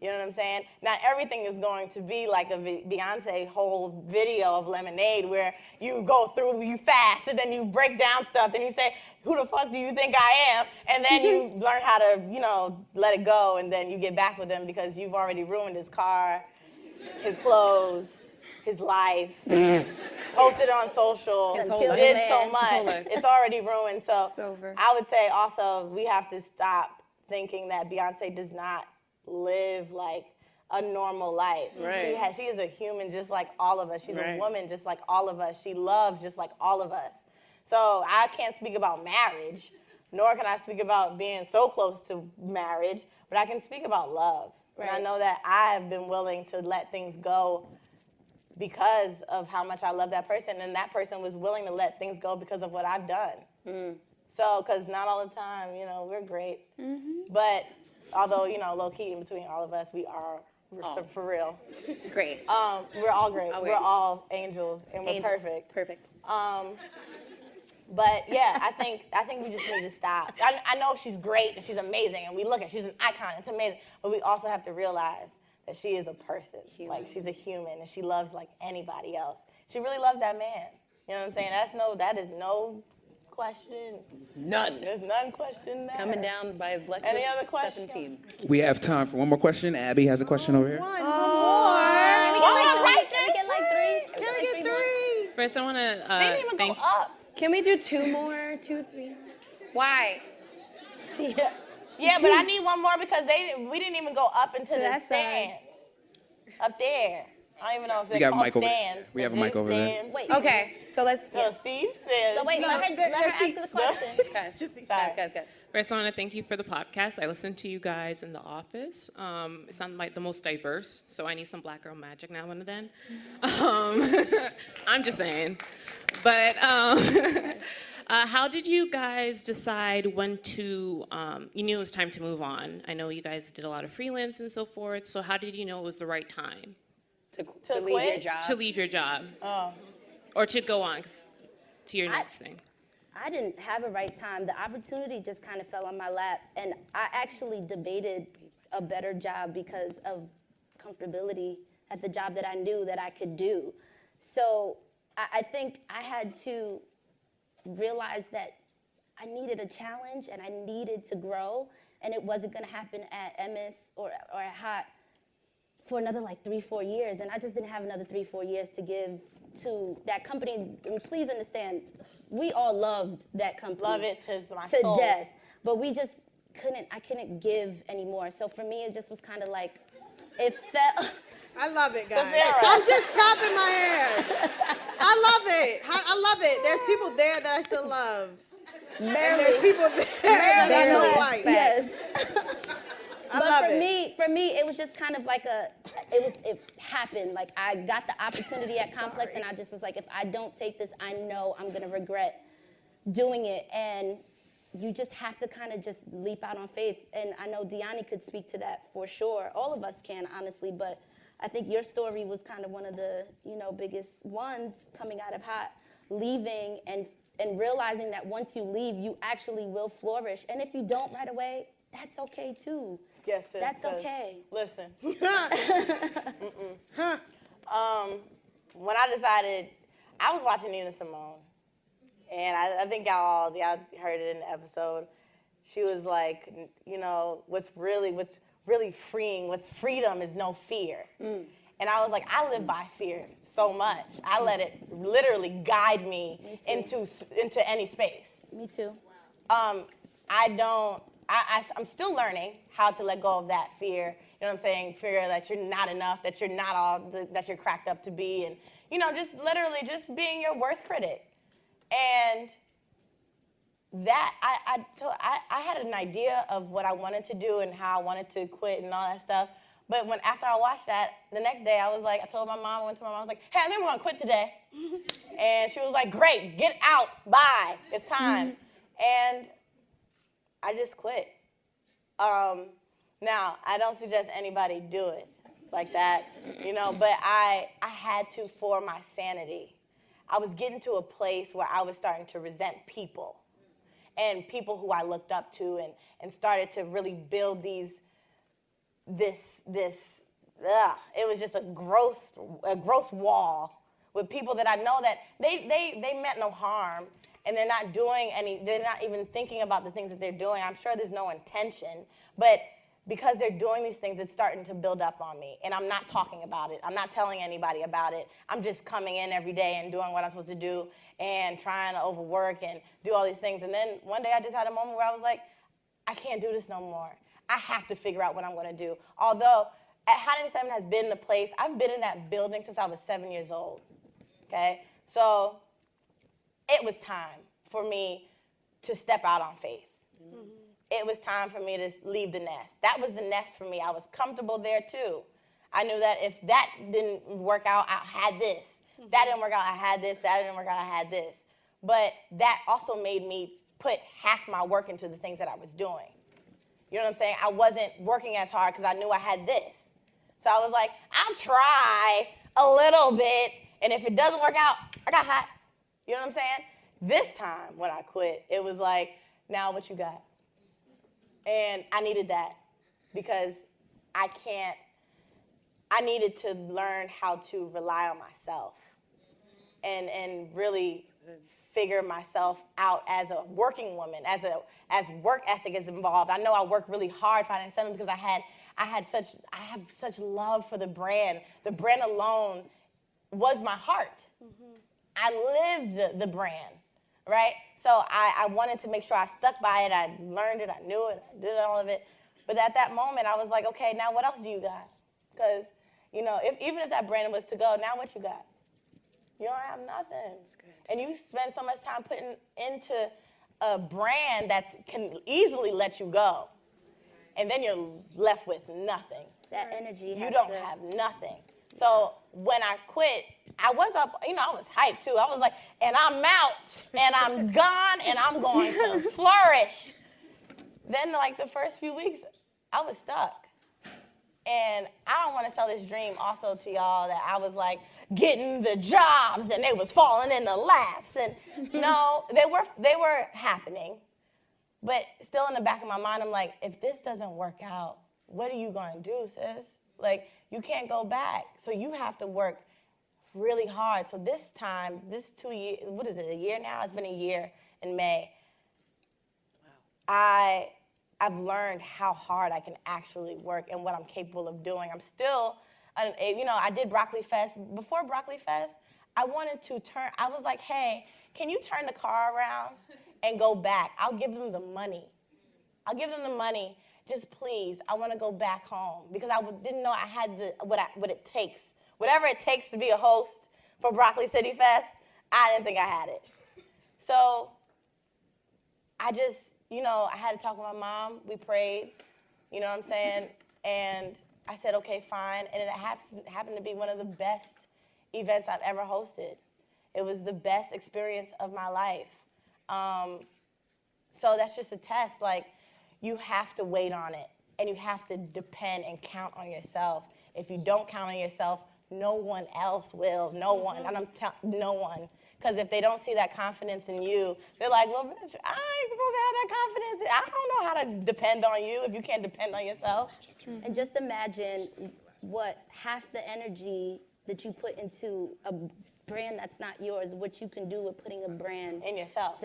You know what I'm saying? Not everything is going to be like a Beyonce whole video of Lemonade where you go through, you fast, and then you break down stuff, and you say, who the fuck do you think I am? And then you learn how to, you know, let it go, and then you get back with him because you've already ruined his car, his clothes, his life, posted on social, did so much. It's already ruined. So over. I would say also we have to stop thinking that Beyonce does not live like a normal life. Right. She is a human just like all of us. She's a woman just like all of us. She loves just like all of us. So I can't speak about marriage, nor can I speak about being so close to marriage, but I can speak about love. And I know that I have been willing to let things go because of how much I love that person, and that person was willing to let things go because of what I've done. So, because not all the time, we're great. But although, low key in between all of us, we're for real. Great. We're all great. Oh, We're all angels, and we're perfect. Perfect. But yeah, I think we just need to stop. I know she's great and she's amazing, and we look at she's an icon. It's amazing, but we also have to realize that she is a person. Like, she's a human, and she loves like anybody else. She really loves that man. You know what I'm saying? That is no question. None. There's none question there. Coming down by his Lexus Any other question? 17. We have time for one more question. Abby has a question over here. One more. Can we get like three? Can we get three? First, I want to They didn't even go up. Can we do 2 more? 2, 3? Why? Yeah, but I need one more because we didn't even go up into the that side. stands. Up there. I don't even know if We they're got a called mic over there. stands. We have a but mic they're over there. stands. Wait. Okay, so let's. No, Steve says. So wait, let her ask the question. Guys. First, I want to thank you for the podcast. I listened to you guys in the office. It sounded like the most diverse, so I need some black girl magic now and then. I'm just saying. But how did you guys decide when to, you knew it was time to move on. I know you guys did a lot of freelance and so forth, so how did you know it was the right time To leave your quit? job. to leave your job? Or to go on to your next thing? I didn't have a right time. The opportunity just kind of fell on my lap, and I actually debated a better job because of comfortability at the job that I knew that I could do. So I think I had to realize that I needed a challenge and I needed to grow, and it wasn't going to happen at MS or at HOT for another like 3-4 years, and I just didn't have another 3-4 years to give to that company. And please understand, we all loved that company. Love it to my to soul. death, but we just I couldn't give anymore. So for me, it just was kind of like, it felt. I love it, guys. Savannah. I'm just tapping my hair. I love it. I love it. There's people there that I still love. And there's people there that I don't like. Yes. I But love for it. me, it was just kind of like it happened. Like, I got the opportunity at Complex, and I just was like, if I don't take this, I know I'm gonna regret doing it. And you just have to kind of just leap out on faith. And I know Deani could speak to that for sure. All of us can, honestly, but I think your story was kind of one of the, biggest ones coming out of HOT, leaving and realizing that once you leave, you actually will flourish. And if you don't right away, that's okay too. Yes, sis, That's 'cause, okay. Listen. When I decided, I was watching Nina Simone, and I think y'all heard it in the episode. She was like, what's really freeing, what's freedom is no fear. And I was like, I live by fear so much. I let it literally guide me into any space. Me too. I'm still learning how to let go of that fear. You know what I'm saying? Fear that you're not enough, that you're not all that you're cracked up to be, and just literally just being your worst critic. And that I had an idea of what I wanted to do and how I wanted to quit and all that stuff. But after I watched that, the next day I told my mom, I went to my mom, I was like, hey, I think we're gonna quit today. And she was like, great, get out, bye, it's time. And I just quit. Now, I don't suggest anybody do it like that, but I had to for my sanity. I was getting to a place where I was starting to resent people and people who I looked up to and started to really build it was just a gross wall with people that I know that they meant no harm, and they're not even thinking about the things that they're doing. I'm sure there's no intention, but because they're doing these things, it's starting to build up on me, and I'm not talking about it. I'm not telling anybody about it. I'm just coming in every day and doing what I'm supposed to do and trying to overwork and do all these things. And then one day I just had a moment where I was like, I can't do this no more. I have to figure out what I'm gonna do. Although, at Hot 97 has been the place, I've been in that building since I was 7 years old, okay? So, it was time for me to step out on faith. it was time for me to leave the nest. That was the nest for me. I was comfortable there too. I knew that if that didn't work out, I had this. That didn't work out, I had this. That didn't work out, I had this. But that also made me put half my work into the things that I was doing. You know what I'm saying? I wasn't working as hard because I knew I had this. So I was like, I'll try a little bit, and if it doesn't work out, I got hot. You know what I'm saying? This time when I quit, it was like, now what you got? And I needed that because I needed to learn how to rely on myself and really figure myself out as a working woman, as work ethic is involved. I know I work really hard finding something because I have such love for the brand. The brand alone was my heart. I lived the brand, right? So I wanted to make sure I stuck by it. I learned it, I knew it, I did all of it. But at that moment, I was like, okay, now what else do you got? Because, you know, even if that brand was to go, now what you got? You don't have nothing. And you spend so much time putting into a brand that can easily let you go. And then you're left with nothing. That energy You don't have nothing. So when I quit, I was up, you know, I was hyped too. I was like, and I'm out, and I'm gone, and I'm going to flourish. Then like the first few weeks, I was stuck. And I don't want to sell this dream also to y'all that I was like getting the jobs and they was falling in the laps. And no, they were happening. But still in the back of my mind, I'm like, if this doesn't work out, what are you going to do, sis? Like, you can't go back. So you have to work really hard. So this time, this 2 years, what is it, a year now? It's been a year in May. Wow. I've learned how hard I can actually work and what I'm capable of doing. I'm still, you know, I did Broccoli Fest. Before Broccoli Fest, I wanted to I was like, hey, can you turn the car around and go back? I'll give them the money. I'll give them the money. Just please, I want to go back home because I didn't know I had what it takes. Whatever it takes to be a host for Broccoli City Fest, I didn't think I had it. So I just, you know, I had to talk with my mom. We prayed, you know what I'm saying? And I said, okay, fine. And it happened to be one of the best events I've ever hosted. It was the best experience of my life. So that's just a test. Like, you have to wait on it, and you have to depend and count on yourself. If you don't count on yourself, no one else will. No one. And no one. Because if they don't see that confidence in you, they're like, well, bitch, I ain't supposed to have that confidence. I don't know how to depend on you if you can't depend on yourself. And just imagine what half the energy that you put into a brand that's not yours, what you can do with putting a brand in yourself.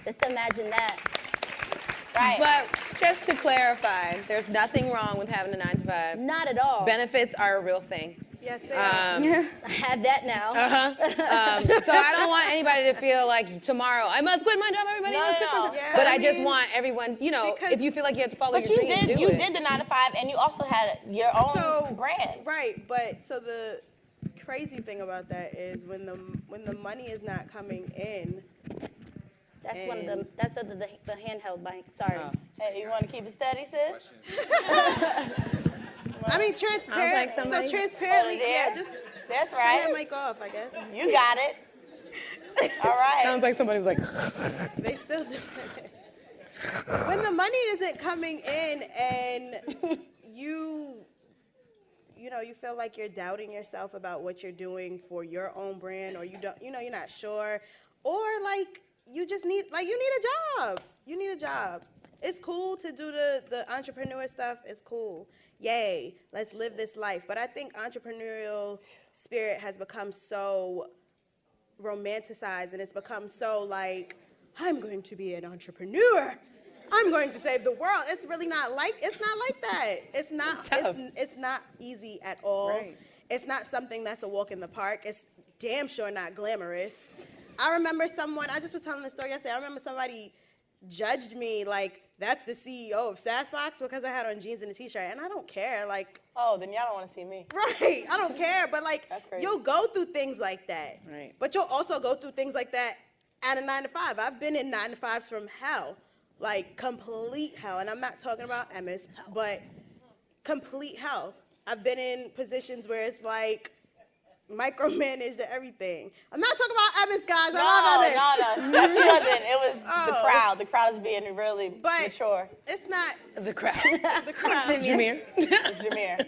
Just imagine that. Right. But just to clarify, there's nothing wrong with having a 9-to-5. Not at all. Benefits are a real thing. Yes, they are. I have that now. So I don't want anybody to feel like tomorrow, I must quit my job, everybody must quit my job. Yeah, But I just want everyone, you know, if you feel like you have to follow your dream, do it. You did the 9-to-5, and you also had your own brand. Right, but so the crazy thing about that is when the money is not coming in. That's one of the the handheld mic. Sorry. Oh. Hey, you want to keep it steady, sis? I mean, transparent. So transparently, just that's right. turn that mic off, I guess. You got it. All right. Sounds like somebody was like. They still do it. When the money isn't coming in and you feel like you're doubting yourself about what you're doing for your own brand, or you're not sure, or like you need a job. You need a job. It's cool to do the entrepreneur stuff. It's cool. Yay, let's live this life. But I think entrepreneurial spirit has become so romanticized, and it's become so like, I'm going to be an entrepreneur. I'm going to save the world. It's really not like that. It's not easy at all. Right. It's not something that's a walk in the park. It's damn sure not glamorous. I remember I just was telling the story yesterday. I remember somebody judged me like, that's the CEO of SassBox because I had on jeans and a t-shirt, and I don't care. Like, oh, then y'all don't want to see me. Right, I don't care, but like, you'll go through things like that. Right. But you'll also go through things like that at a 9-to-5. I've been in 9-to-5s from hell. like complete hell. And I'm not talking about Emmis, but complete hell. I've been in positions where it's like micromanaged everything. I'm not talking about Emmis, guys. I love Emmis. No, she wasn't. It was the crowd. The crowd is being really mature. It's not The crowd. the crowd. Jameer. Jameer.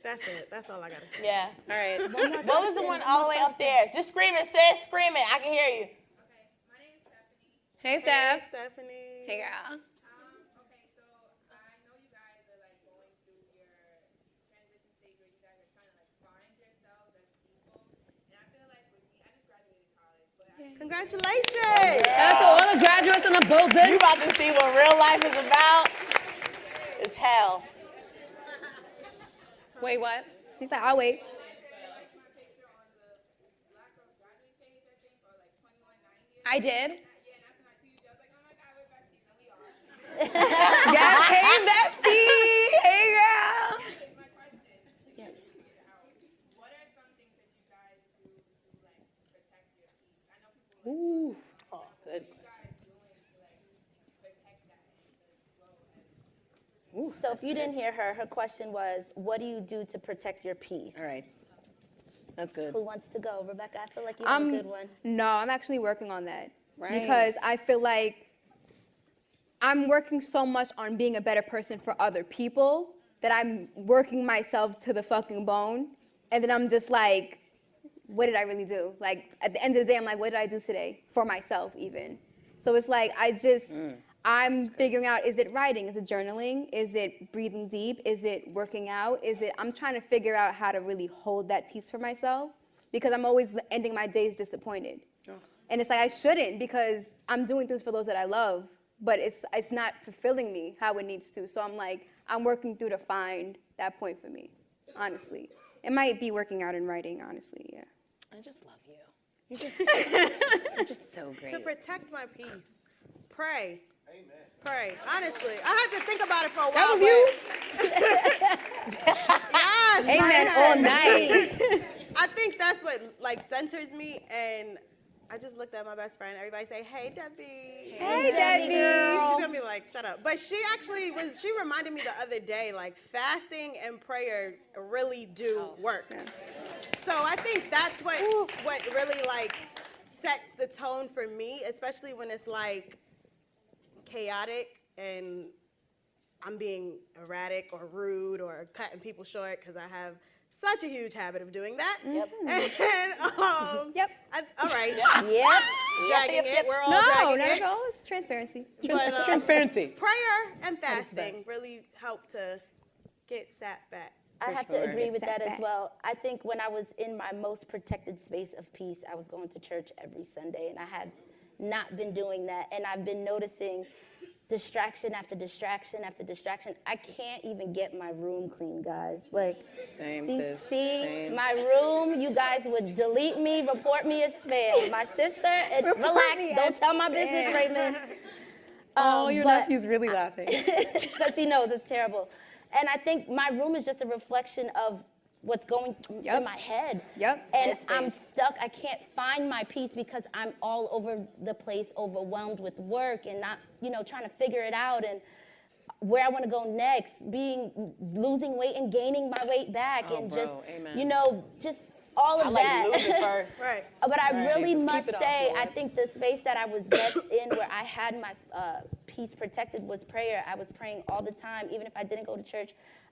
That's it. That's all I gotta say. Yeah. All right. What was the one all the way upstairs? Just scream it, sis. Scream it. I can hear you. Hey, Steph. Stephanie. Hey, girl. Okay, so I know you guys are like going through your transition stage where you guys are trying to like find yourselves as people. And I feel like with me, I just graduated college, but Congratulations. That's all the graduates in the building. You about to see what real life is about? It's hell. Wait, what? She's like, I'll wait. I did. Yes, hey, bestie. Hey, girl. Ooh. Oh, good. So if you didn't hear her, her question was, what do you do to protect your peace? All right. That's good. Who wants to go? Rebecca, I feel like you have a good one. No, I'm actually working on that. Right. Because I feel like I'm working so much on being a better person for other people that I'm working myself to the fucking bone. And then I'm just like, what did I really do? Like, at the end of the day, I'm like, what did I do today? For myself, even. So it's like, I'm figuring out, is it writing? Is it journaling? Is it breathing deep? Is it working out? I'm trying to figure out how to really hold that peace for myself because I'm always ending my days disappointed. Oh. And it's like, I shouldn't because I'm doing things for those that I love, but it's not fulfilling me how it needs to. So I'm like, I'm working through to find that point for me, honestly. It might be working out and writing, honestly, yeah. I just love you. You're just so great. To protect my peace, pray. Amen. Pray. Honestly, I had to think about it for a while. That was you? Yes. Amen all night. I think that's what like centers me, and I just looked at my best friend. Everybody say, "Hey, Debbie." Hey, Debbie. She's gonna be like, "Shut up." But she actually was. She reminded me the other day, like fasting and prayer really do work. Yeah. So I think that's what really like sets the tone for me, especially when it's like chaotic and I'm being erratic or rude or cutting people short because I have such a huge habit of doing that. Yep. And Yep. all right. Yep. Dragging it. We're all No, dragging not it. at all. It's transparency. But, Transparency. prayer and fasting really help to get sat back. I have to agree with that as well. I think when I was in my most protected space of peace, I was going to church every Sunday, and I had not been doing that. And I've been noticing distraction after distraction after distraction. I can't even get my room clean, guys. Like, Same, you sis. see Same. my room, you guys would delete me, report me as spam. My sister, relax, don't tell my business, Raymond. Your nephew's really laughing. Because he knows it's terrible. And I think my room is just a reflection of what's going in my head. Yep. And I'm stuck. I can't find my peace because I'm all over the place, overwhelmed with work and not, trying to figure it out and where I want to go next, losing weight and gaining my weight back just all of that. Like to lose it first. Right. But I really Jesus, must keep it off, say, I Lord. think the space that I was best in where I had my peace protected was prayer. I was praying all the time. Even if I didn't go to church,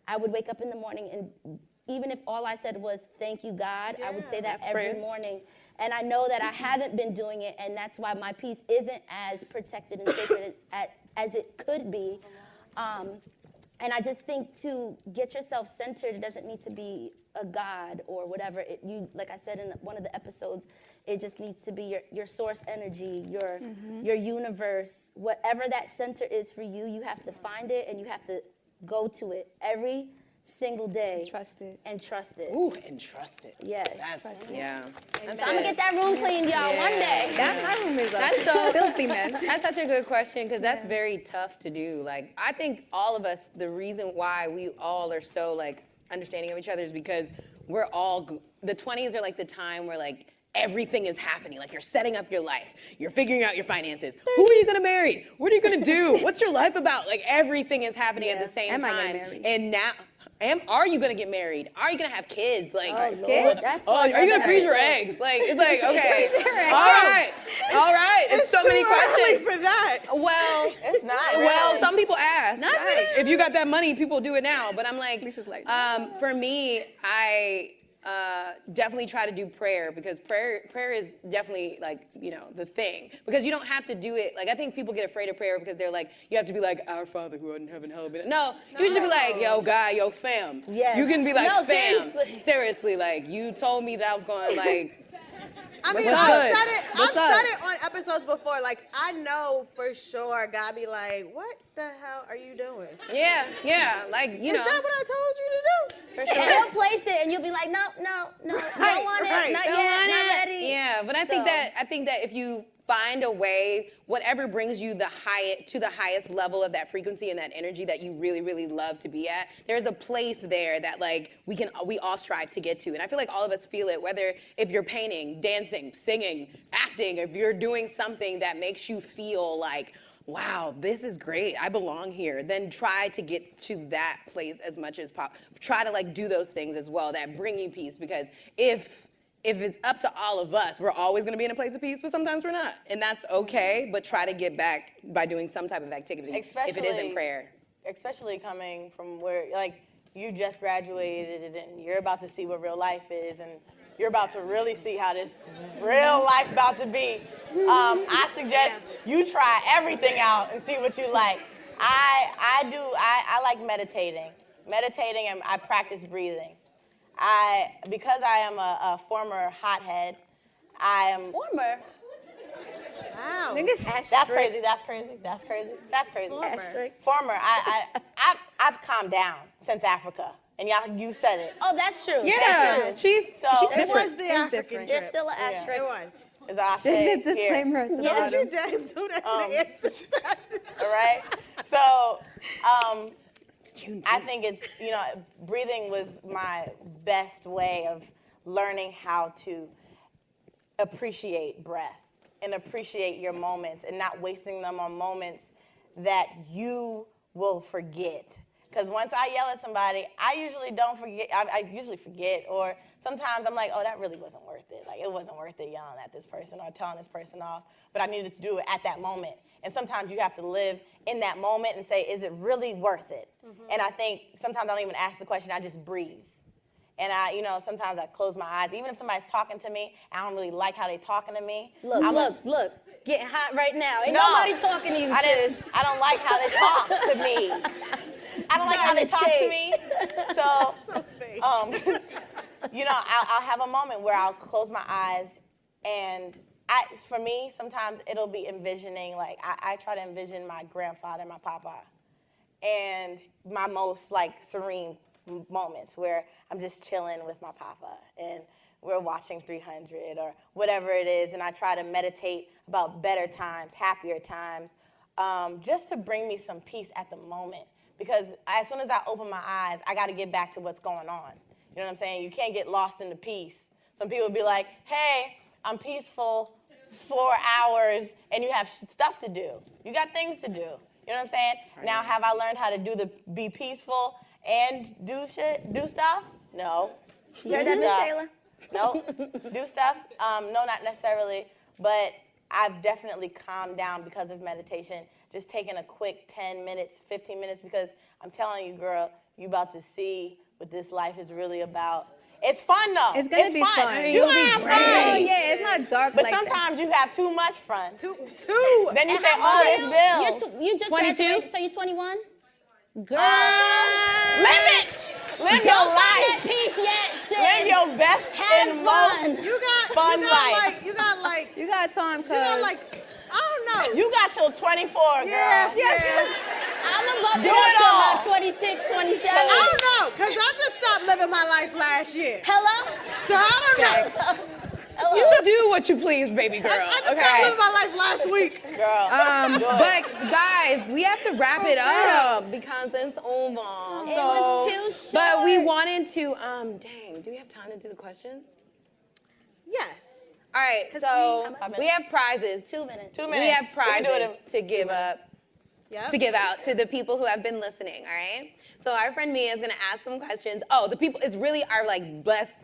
I would wake up in the morning and even if all I said was, thank you, God, I would say that every morning. And I know that I haven't been doing it, and that's why my peace isn't as protected and sacred as it could be. And I just think to get yourself centered, it doesn't need to be a God or whatever. Like I said in one of the episodes, it just needs to be your source energy, your universe. Whatever that center is for you, you have to find it and you have to go to it every single day. Trust it. And trust it. Ooh, and trust it. Yes. Yeah. So I'm going to get that room cleaned, y'all, one day. That room is That's so filthy mess. That's such a good question because that's very tough to do. Like, I think all of us, the reason why we all are so like understanding of each other is because we're all, the 20s are like the time where like everything is happening. Like you're setting up your life. You're figuring out your finances. Who are you gonna marry? What are you gonna do? What's your life about? Like everything is happening at the same Am I time. getting married? And now, are you gonna get married? Are you gonna have kids? Like, kids? That's fun. are you gonna freeze your eggs? Like, it's like, okay, Freeze your eggs. all right. It's so many too questions. early for that. Well, It's not. well, really. some people ask. Not really. If you got that money, people do it now. But I'm like, like, for me, I definitely try to do prayer because prayer is definitely like, the thing. Because you don't have to do it. Like, I think people get afraid of prayer because they're like, you have to be like, our Father who art in heaven, hallowed be. No, you should be like, yo, God, yo, fam. Yes. You can be like, No, fam. seriously. Like, you told me that I was going, like, I mean, What's I've good? said it. What's I've up? said it on episodes before. Like, I know for sure God be like, "What the hell are you doing? yeah, like, Is that what I told you to do?" for sure. And he'll place it, and you'll be like, no, don't want it, right. not Don't yet, not ready. Yeah, but I think that if you find a way, whatever brings you to the highest level of that frequency and that energy that you really, really love to be at, there's a place there that like we all strive to get to. And I feel like all of us feel it, whether if you're painting, dancing, singing, acting, if you're doing something that makes you feel like, wow, this is great, I belong here, then try to get to that place as much as possible. Try to like do those things as well that bring you peace, because if it's up to all of us, we're always gonna be in a place of peace, but sometimes we're not. And that's okay, but try to get back by doing some type of activity, if it isn't prayer. Especially coming from where, like, you just graduated and you're about to see what real life is, and you're about to really see how this real life about to be. I suggest you try everything out and see what you like. I like meditating, and I practice breathing. Because I am a former hothead, I am. Former. Wow. That's crazy. Former. I've calmed down since Africa, and you said it. Oh, that's true. Yeah, That's true. she's It was the African different. There's trip. still an asterisk. It was. Is our This is a disclaimer at the Don't bottom. you dare do that to the ancestors. All right. So, I think it's, breathing was my best way of learning how to appreciate breath and appreciate your moments and not wasting them on moments that you will forget. Because once I yell at somebody, I usually don't forget. I usually forget, or sometimes I'm like, oh, that really wasn't worth it. Like, it wasn't worth it yelling at this person or telling this person off, but I needed to do it at that moment. And sometimes you have to live in that moment and say, is it really worth it? Mm-hmm. And I think sometimes I don't even ask the question, I just breathe. And sometimes I close my eyes. Even if somebody's talking to me, I don't really like how they talking to me. Look. Getting hot right now. Ain't No, nobody talking to you, sis. I don't like how they talk to me. I don't like how they talk to me. So fake. I'll have a moment where I'll close my eyes, and for me, sometimes it'll be envisioning, like, I try to envision my grandfather, my papa, and my most, like, serene moments where I'm just chilling with my papa, and we're watching 300 or whatever it is, and I try to meditate about better times, happier times, just to bring me some peace at the moment. Because as soon as I open my eyes, I got to get back to what's going on. You know what I'm saying? You can't get lost in the peace. Some people be like, hey, I'm peaceful 4 hours, and you have stuff to do. You got things to do. You know what I'm saying? Now, have I learned how to be peaceful and do stuff? No. You heard that, Miss Shayla? No. Do stuff? No, not necessarily. But I've definitely calmed down because of meditation. Just taking a quick 10 minutes, 15 minutes, because I'm telling you, girl, you about to see what this life is really about. It's fun, though. It's gonna be fun. You It'll be have great. fun. Oh, yeah, it's not dark But like that. sometimes you have too much fun. Two. Then you And say, how oh, old this are bills. you? You just 22? graduated, so you're 21? Girl. Live it. Live your Don't find life. that peace yet, sis. Live your best Have and fun. most You got fun life. You got time, cuz. I don't know. You got till 24, girl. Yeah. I'm about to Do go it to all. about 26, 27. I don't know, because I just stopped living my life last year. Hello? So I don't know. Hello? You do what you please, baby girl. I just stopped living my life last week. Girl. But guys, we have to wrap it up because it's over. It was too short. But we wanted to, do we have time to do the questions? Yes. All right, so we have prizes. 2 minutes. 2 minutes. We have can do prizes it to give up, Yep. to give out to the people who have been listening, all right? So our friend Mia is gonna ask some questions. Oh, the people, it's really our like best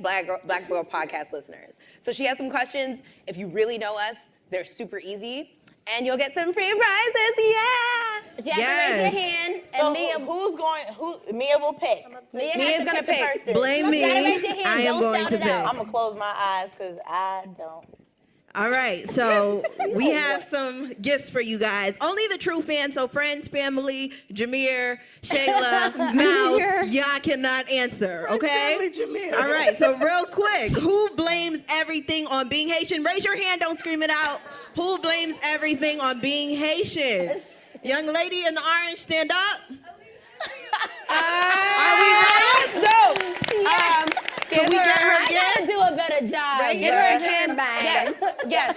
black girl podcast listeners. So she has some questions. If you really know us, they're super easy. And you'll get some free prizes, yeah! But you have to raise your hand, and So Mia, Mia will pick. Mia's gonna pick. the person. Blame me. You gotta raise your hand. I am Don't going shout to it out. I'm gonna close my eyes because I don't. All right, so we have some gifts for you guys. Only the true fans, so friends, family, Jameer, Shayla, Mouse, y'all cannot answer, okay? All right, so real quick, who blames everything on being Haitian? Raise your hand, don't scream it out. Who blames everything on being Haitian? Young lady in the orange, stand up. Are we ready? Dope. Can we get her I gotta gift? do a better job. Right Give here. her a handbag. Yes.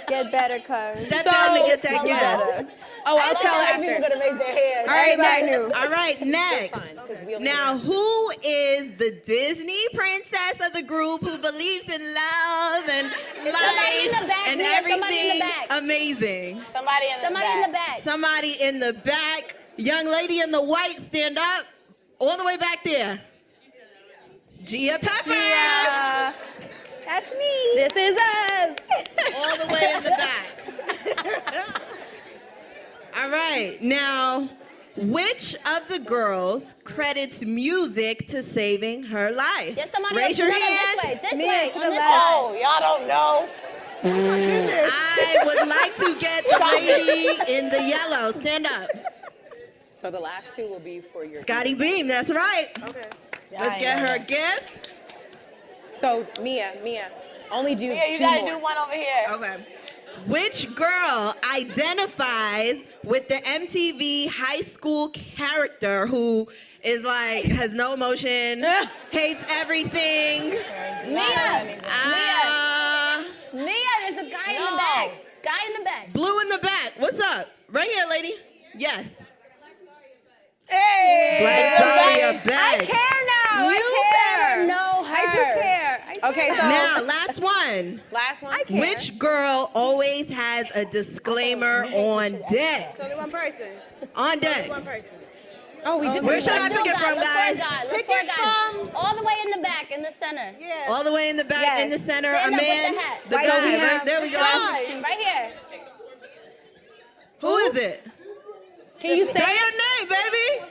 Get better, cuz. Step down to get that gift. Oh, I'll tell People after. gonna raise their hands. All right, Everybody next. knew. All right, next. Now, who is the Disney princess of the group who believes in love and Somebody in life the back, and Mia, somebody in the everything back. amazing? Somebody in the back. Somebody in the back. Young lady in the white, stand up. All the way back there. Gia Pepper. That's me. This is us. All the way in the back. All right, now, which of the girls credits music to saving her life? There's somebody Raise else. your No, no, hand. This way, Mia, to on the this left. Oh, y'all don't know. I would like to get the lady in the yellow. Stand up. So the last two will be for your. Scotty Beam, that's right. Okay. Let's get her a gift. So Mia, only do Mia, you two gotta more. do one over here. Okay. Which girl identifies with the MTV high school character who is like, has no emotion, hates everything? Mia, there's a guy in the back. Guy in the back. Blue in the back. What's up? Right here, lady. Yes. Hey! Black Dahlia I Beg. care now. You I care. better know her. I do care. I care. Okay, so Now, last one. last one. I care. Which girl always has a disclaimer on deck? So the one person. On deck. One person. Oh, we did. Where should I pick it from, guys? Look for a guy. All the way in the back, in the center. Yeah. All the way in the back, Yes. in the center, Stand a up with man. the hat. The Right guy. here. Right there we go. Right here. Who is it? Can you Say say your name, baby.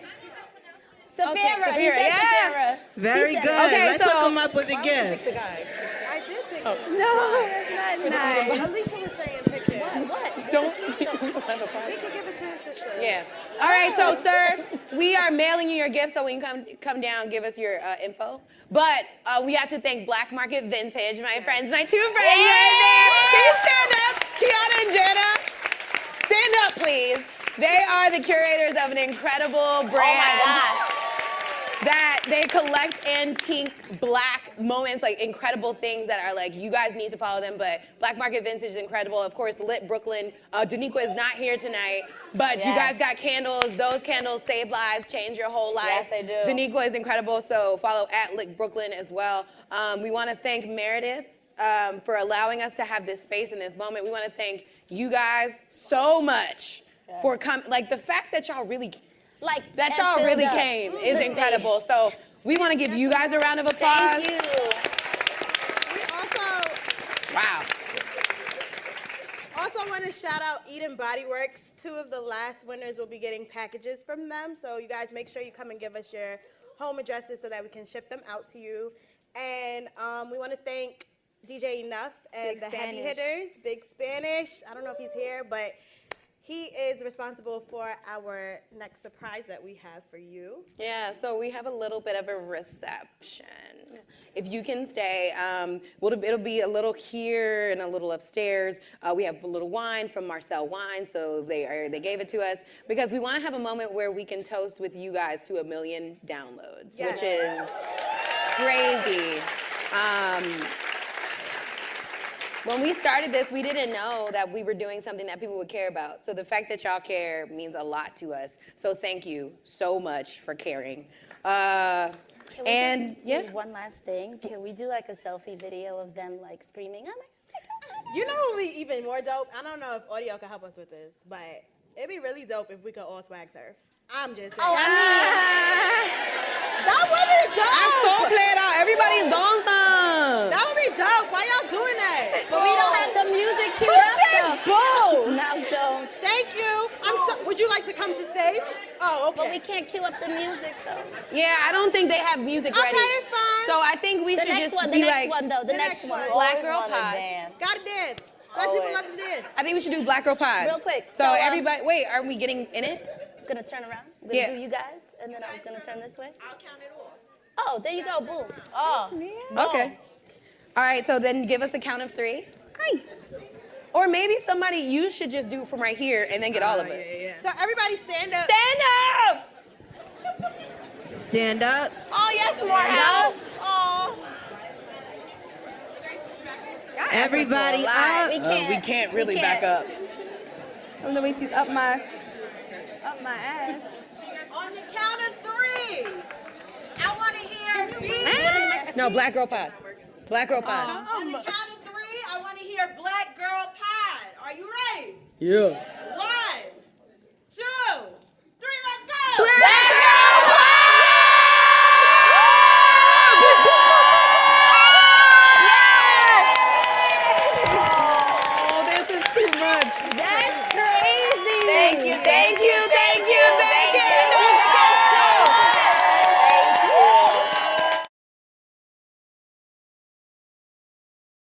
Sapphira. Sapphira, He said yeah. Sapphira. Very He good. said it. Okay, Let's so- hook him up with a pick gift. the guy? I did pick Oh. him. No, that's not nice. Alicia was saying pick him. What? Don't. He could give it to his sister. Yeah. All right, so sir, we are mailing you your gift, so we can come down, give us your info. But we have to thank Black Market Vintage, my friends, my two friends right there. Can you stand up, Kiana and Jenna? Stand up, please. They are the curators of an incredible brand. Oh my God. That they collect antique black moments, like incredible things that are like, you guys need to follow them, but Black Market Vintage is incredible. Of course, Lit Brooklyn. Daniqua is not here tonight, but you guys got candles. Those candles save lives, change your whole life. Yes, they do. Daniqua is incredible, so follow at Lit Brooklyn as well. We want to thank Meredith for allowing us to have this space in this moment. We want to thank you guys so much for coming. Like the fact that y'all really that y'all really came is incredible. So we want to give you guys a round of applause. Thank you. We also want to shout out Eden Body Works. 2 of the last winners will be getting packages from them. So you guys make sure you come and give us your home addresses so that we can ship them out to you. And we want to thank DJ Enough and Big the Heavy Spanish. Hitters, Big Spanish. I don't know if he's here, but he is responsible for our next surprise that we have for you. Yeah, so we have a little bit of a reception. If you can stay, it'll be a little here and a little upstairs. We have a little wine from Marcel Wine, so they gave it to us because we want to have a moment where we can toast with you guys to 1 million downloads, Yes. which is crazy. When we started this, we didn't know that we were doing something that people would care about. So the fact that y'all care means a lot to us. So thank you so much for caring. Can we just do one last thing? Can we do like a selfie video of them like screaming, oh my God, You know what would be even more dope? I don't know if audio can help us with this, but it'd be really dope if we could all swag surf. I'm just saying. That would be dope. I so play it out. Everybody's dong thong. That would be dope. Why y'all doing that? But we don't have the music queued up. Boom! Now show. Thank you. Would you like to come to stage? Oh, okay. But we can't cue up the music though. Yeah, I don't think they have music ready. Okay, it's fine. So I think we The should next just one, be the next like one though. The the next next one. one. Black Always Girl wanna Pod. dance. Gotta dance. Black people love to dance. I think we should do Black Girl Pod. Real quick. So, So, everybody, wait, are we getting in it? Gonna turn around. We're Yeah. gonna do you guys, and then I was gonna turn this way. I'll count it off. Oh, there you go. Boom. Oh. Okay. All right, so then give us a count of 3. Hi. Or maybe somebody, you should just do from right here and then get all of us. So everybody stand up. Stand up! Stand up. Oh, yes, more house. Oh. Everybody up. We can't really back up. Let me see up my ass. On the count of 3, I want to hear B. No, Black Girl Pod. Black Girl Pod. On the count of 3, I want to hear Black Girl Pod. Are you ready? Yeah.